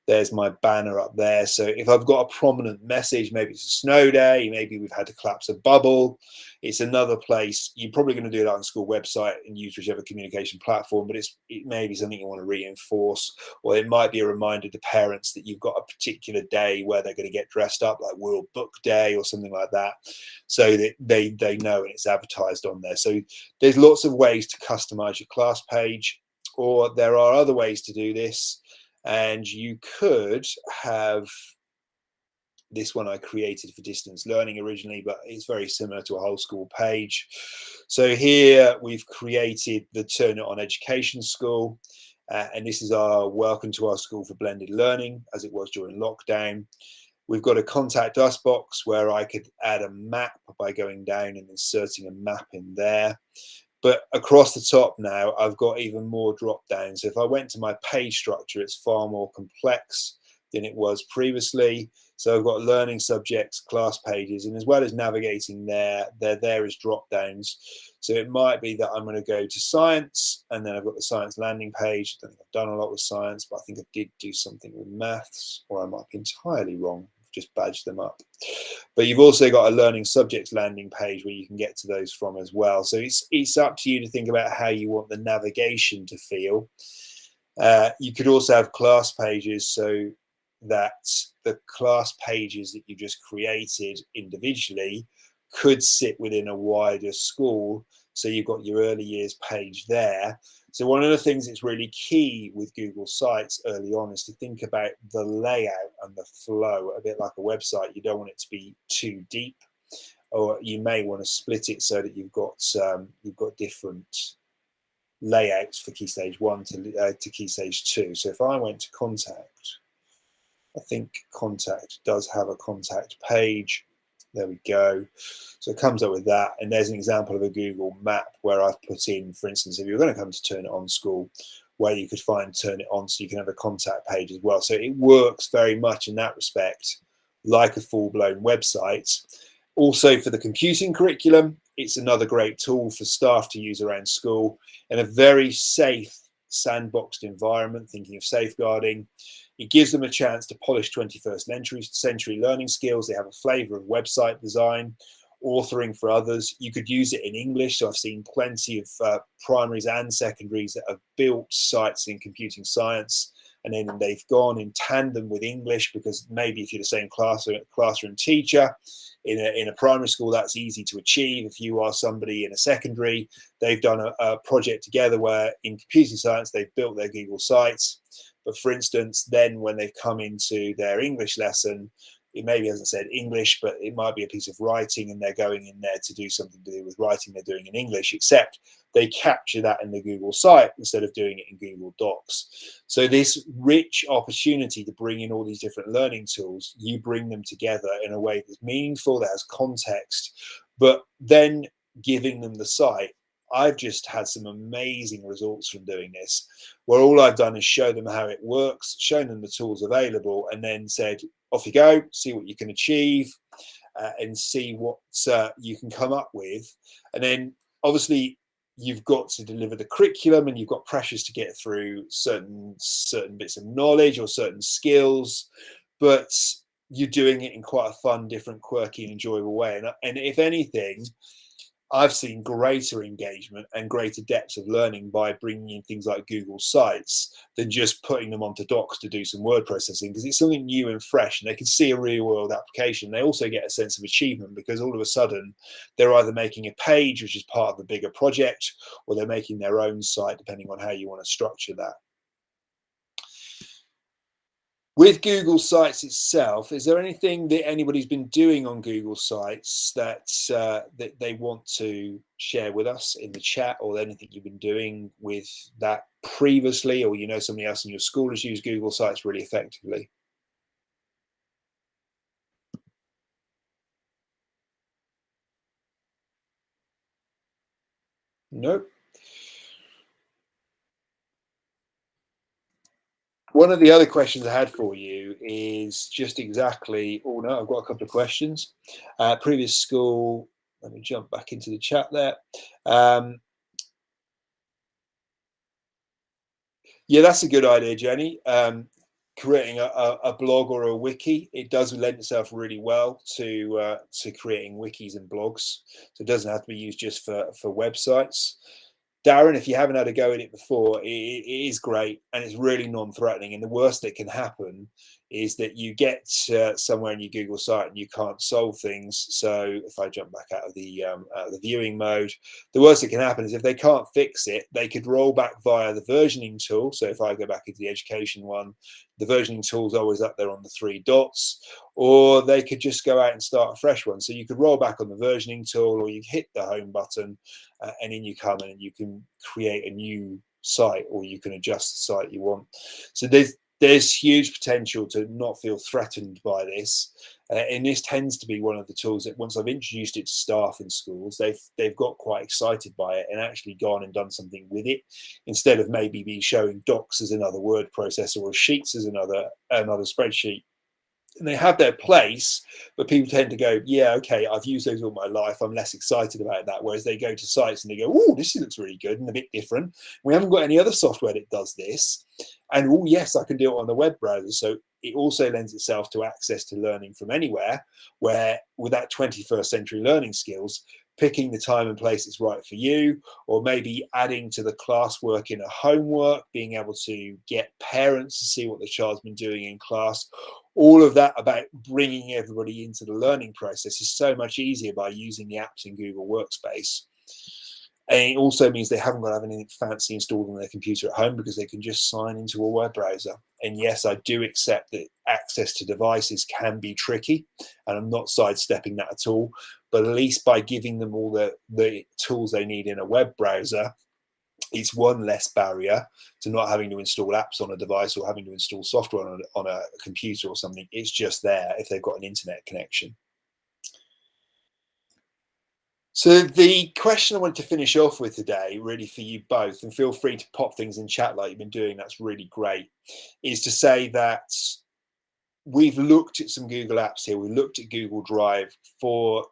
There's my banner up there. So if I've got a prominent message, maybe it's a snow day, maybe we've had to collapse a bubble, it's another place. You're probably going to do it on a school website and use whichever communication platform, but it may be something you want to reinforce, or it might be a reminder to parents that you've got a particular day where they're going to get dressed up, like World Book Day or something like that, so that they know and it's advertised on there. So there's lots of ways to customize your class page, or there are other ways to do this. And you could have this one I created for distance learning originally, but it's very similar to a whole school page. So here we've created the Turn It On Education School. And this is our welcome to our school for blended learning, as it was during lockdown. We've got a contact us box where I could add a map by going down and inserting a map in there. But across the top now, I've got even more drop down. So if I went to my page structure, it's far more complex than it was previously. So I've got learning subjects, class pages, and as well as navigating there is drop downs. So it might be that I'm going to go to science, and then I've got the science landing page. I don't think I've done a lot with science, but I think I did do something with maths, or I might be entirely wrong. Just badge them up. But you've also got a learning subjects landing page where you can get to those from as well. So it's up to you to think about how you want the navigation to feel. You could also have class pages, so that the class pages that you just created individually could sit within a wider school. So you've got your early years page there. So one of the things that's really key with Google Sites early on is to think about the layout and the flow, a bit like a website. You don't want it to be too deep, or you may want to split it so that you've got different layouts for Key Stage 1 to Key Stage 2. So if I went to Contact, I think Contact does have a contact page. There we go. So it comes up with that. And there's an example of a Google map where I've put in, for instance, if you're going to come to Turn It On School, where you could find Turn It On, so you can have a contact page as well. So it works very much in that respect like a full-blown website. Also for the computing curriculum, it's another great tool for staff to use around school in a very safe, sandboxed environment, thinking of safeguarding. It gives them a chance to polish 21st century learning skills. They have a flavor of website design, authoring for others. You could use it in English. So I've seen plenty of primaries and secondaries that have built sites in computing science, and then they've gone in tandem with English, because maybe if you're the same classroom teacher in a primary school, that's easy to achieve. If you are somebody in a secondary, they've done a project together where in computing science, they've built their Google Sites. But for instance, then when they've come into their English lesson, it maybe hasn't said English, but it might be a piece of writing, and they're going in there to do something to do with writing they're doing in English, except they capture that in the Google site instead of doing it in Google Docs. So this rich opportunity to bring in all these different learning tools, you bring them together in a way that's meaningful, that has context, but then giving them the site. I've just had some amazing results from doing this, where all I've done is show them how it works, shown them the tools available, and then said, off you go, see what you can achieve, and see what you can come up with. And then obviously you've got to deliver the curriculum, and you've got pressures to get through certain bits of knowledge or certain skills, but you're doing it in quite a fun, different, quirky, and enjoyable way. And if anything, I've seen greater engagement and greater depths of learning by bringing in things like Google Sites than just putting them onto Docs to do some word processing, because it's something new and fresh, and they can see a real world application. They also get a sense of achievement, because all of a sudden they're either making a page, which is part of the bigger project, or they're making their own site, depending on how you want to structure that. With Google Sites itself, is there anything that anybody's been doing on Google Sites that that they want to share with us in the chat, or anything you've been doing with that previously, or somebody else in your school has used Google Sites really effectively? Nope. One of the other questions I had for you is just exactly, oh no, I've got a couple of questions. Previous school, let me jump back into the chat there. Yeah, that's a good idea, Jenny. creating a blog or a wiki, it does lend itself really well to creating wikis and blogs. So it doesn't have to be used just for websites. Darren, if you haven't had a go at it before, it is great and it's really non-threatening. And the worst that can happen is that you get somewhere in your Google site and you can't solve things. So if I jump back out of the viewing mode, the worst that can happen is if they can't fix it, they could roll back via the versioning tool. So if I go back into the education one, the versioning tool is always up there on the 3 dots, or they could just go out and start a fresh one. So you could roll back on the versioning tool, or you hit the home button and in you come in and you can create a new site, or you can adjust the site you want. So there's huge potential to not feel threatened by this. And this tends to be one of the tools that once I've introduced it to staff in schools, they've got quite excited by it and actually gone and done something with it, instead of maybe be showing docs as another word processor or sheets as another spreadsheet. And they have their place, but people tend to go, yeah, okay, I've used those all my life, I'm less excited about that. Whereas they go to sites and they go, oh, this looks really good and a bit different. We haven't got any other software that does this. And oh, yes, I can do it on the web browser. So it also lends itself to access to learning from anywhere, where with that 21st century learning skills, picking the time and place that's right for you, or maybe adding to the classwork in a homework, being able to get parents to see what the child's been doing in class. All of that about bringing everybody into the learning process is so much easier by using the apps in Google Workspace. And it also means they haven't got to have anything fancy installed on their computer at home, because they can just sign into a web browser. And yes, I do accept that access to devices can be tricky, and I'm not sidestepping that at all. But at least by giving them all the tools they need in a web browser, it's one less barrier to not having to install apps on a device or having to install software on a computer or something. It's just there if they've got an internet connection. So the question I wanted to finish off with today, really for you both, and feel free to pop things in chat like you've been doing, that's really great, is to say that we've looked at some Google apps here. We looked at Google Drive for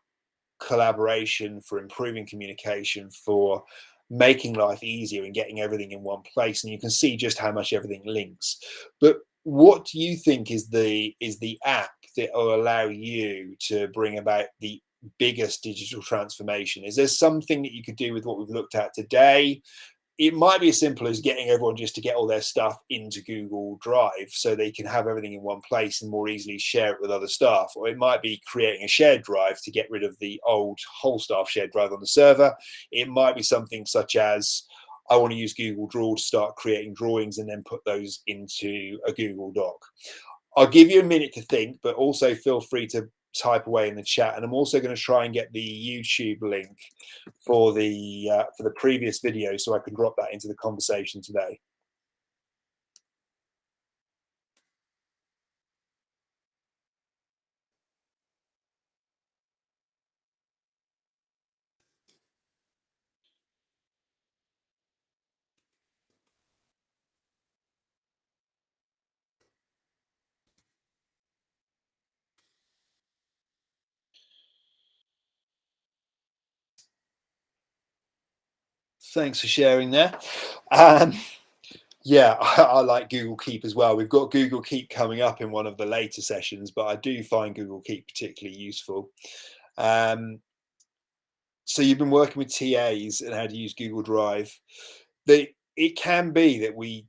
collaboration, for improving communication, for making life easier and getting everything in one place. And you can see just how much everything links. But what do you think is the app that will allow you to bring about the biggest digital transformation? Is there something that you could do with what we've looked at today? It might be as simple as getting everyone just to get all their stuff into Google Drive so they can have everything in one place and more easily share it with other staff. Or it might be creating a shared drive to get rid of the old whole staff shared drive on the server. It might be something such as, I want to use Google Draw to start creating drawings and then put those into a Google Doc. I'll give you a minute to think, but also feel free to type away in the chat. And I'm also going to try and get the YouTube link for the previous video so I can drop that into the conversation today. Thanks for sharing there. Yeah, I like Google Keep as well. We've got Google Keep coming up in one of the later sessions, but I do find Google Keep particularly useful. So you've been working with TAs and how to use Google Drive. It can be that we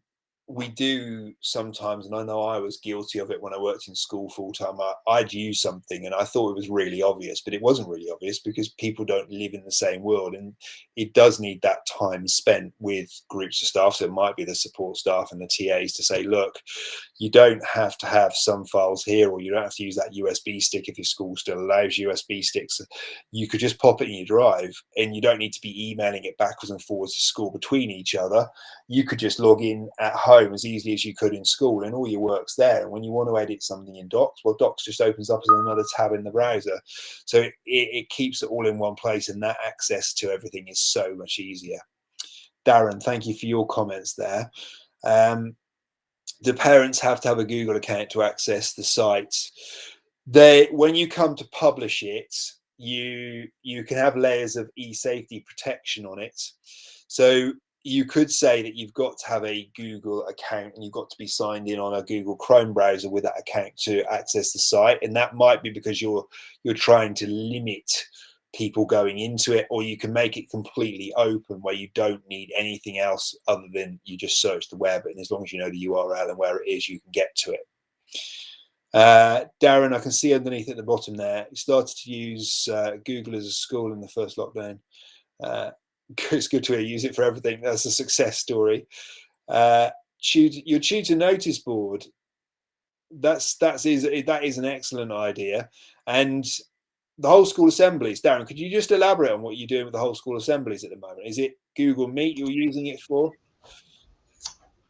do sometimes, and I know I was guilty of it when I worked in school full time. I'd use something and I thought it was really obvious, but it wasn't really obvious because people don't live in the same world, and it does need that time spent with groups of staff. So it might be the support staff and the TAs to say, look, you don't have to have some files here, or you don't have to use that USB stick if your school still allows USB sticks. You could just pop it in your drive, and you don't need to be emailing it backwards and forwards to school between each other. You could just log in at home as easily as you could in school, and all your work's there. And when you want to edit something in Docs, well, Docs just opens up as another tab in the browser. So it keeps it all in one place, and that access to everything is so much easier. Darren, thank you for your comments there. Do parents have to have a Google account to access the site? When you come to publish it, you can have layers of e-safety protection on it. So you could say that you've got to have a Google account and you've got to be signed in on a Google Chrome browser with that account to access the site. And that might be because you're trying to limit people going into it, or you can make it completely open where you don't need anything else other than you just search the web, and as long as you know the URL and where it is, you can get to it. Darren, I can see underneath at the bottom there, you started to use Google as a school in the first lockdown. It's good to hear you use it for everything. That's a success story. Your tutor notice board, that is an excellent idea. And the whole school assemblies, Darren, could you just elaborate on what you're doing with the whole school assemblies at the moment? Is it Google Meet you're using it for?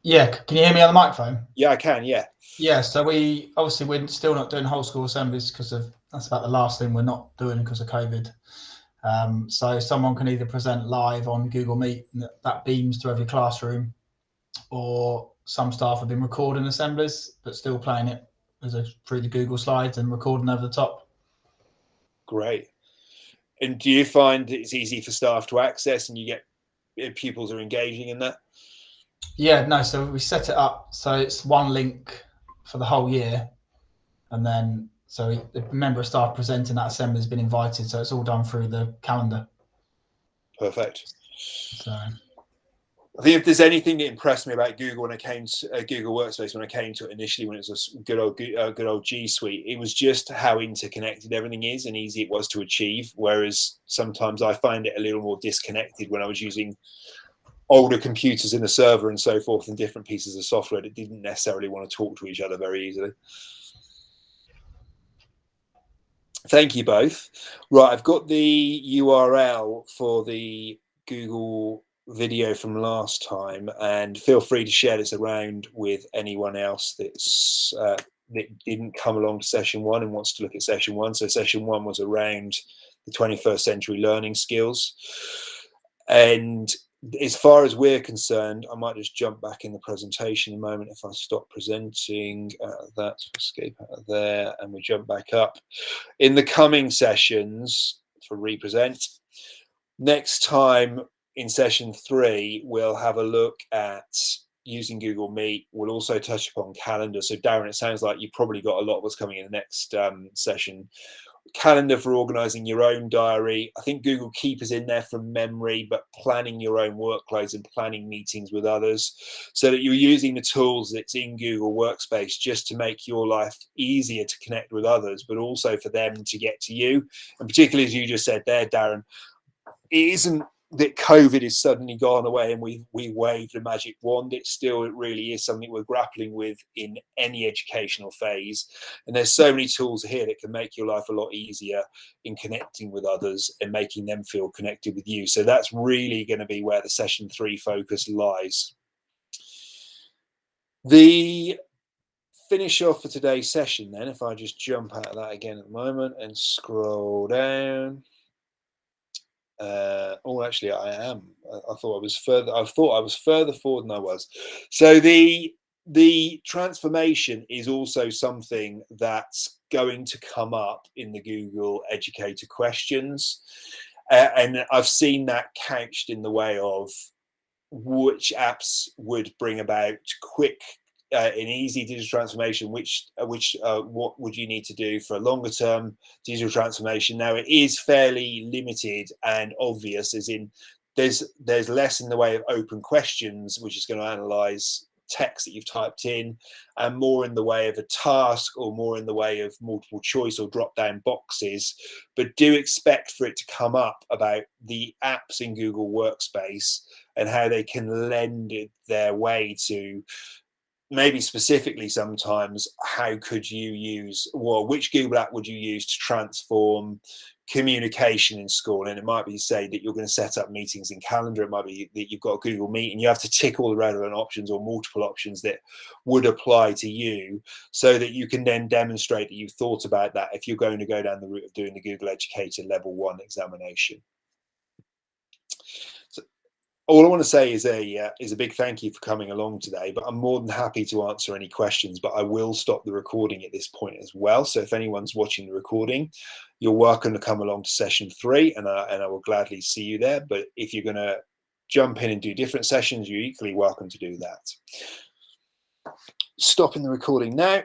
Yeah, can you hear me on the microphone? Yeah, I can, yeah. Yeah, so we're still not doing whole school assemblies because that's about the last thing we're not doing because of COVID. So someone can either present live on Google Meet that beams to every classroom, or some staff have been recording assemblies but still playing it through the Google slides and recording over the top. Great. And do you find it's easy for staff to access and you get pupils are engaging in that? Yeah, no, so we set it up so it's one link for the whole year, and then so the member of staff presenting that assembly has been invited, so it's all done through the calendar. Perfect. So I think if there's anything that impressed me about Google when I came to Google Workspace, when I came to it initially, when it was a good old G Suite, it was just how interconnected everything is and easy it was to achieve. Whereas sometimes I find it a little more disconnected when I was using older computers in a server and so forth, and different pieces of software that didn't necessarily want to talk to each other very easily. Thank you both. Right, I've got the URL for the Google video from last time, and feel free to share this around with anyone else that's that didn't come along to session one and wants to look at session one. So session one was around the 21st century learning skills. And as far as we're concerned, I might just jump back in the presentation a moment if I stop presenting that, escape out of there, and we jump back up. In the coming sessions for represent, next time in session 3, we'll have a look at using Google Meet. We'll also touch upon calendar. So Darren, it sounds like you've probably got a lot of what's coming in the next session. Calendar for organizing your own diary. I think Google Keep is in there from memory, but planning your own workloads and planning meetings with others, so that you're using the tools that's in Google Workspace just to make your life easier to connect with others, but also for them to get to you. And particularly, as you just said there, Darren, it isn't that COVID has suddenly gone away and we waved a magic wand. It really is something we're grappling with in any educational phase. And there's so many tools here that can make your life a lot easier in connecting with others and making them feel connected with you. So that's really going to be where the session 3 focus lies. The finish off for today's session then, if I just jump out of that again at the moment and scroll down. Actually, I am. I thought I was further. I thought I was further forward than I was. So the transformation is also something that's going to come up in the Google Educator questions, and I've seen that couched in the way of which apps would bring about quick an easy digital transformation, what would you need to do for a longer term digital transformation? Now it is fairly limited and obvious, as in there's less in the way of open questions, which is going to analyze text that you've typed in, and more in the way of a task, or more in the way of multiple choice or drop down boxes. But do expect for it to come up about the apps in Google Workspace and how they can lend their way to, maybe specifically sometimes, how could you use, well, which Google app would you use to transform communication in school? And it might be, say, that you're going to set up meetings in Calendar. It might be that you've got a Google Meet and you have to tick all the relevant options or multiple options that would apply to you, so that you can then demonstrate that you've thought about that if you're going to go down the route of doing the Google Educator Level 1 examination. All I want to say is a big thank you for coming along today, but I'm more than happy to answer any questions, but I will stop the recording at this point as well. So if anyone's watching the recording, you're welcome to come along to session 3, and I will gladly see you there. But if you're going to jump in and do different sessions, you're equally welcome to do that. Stopping the recording now.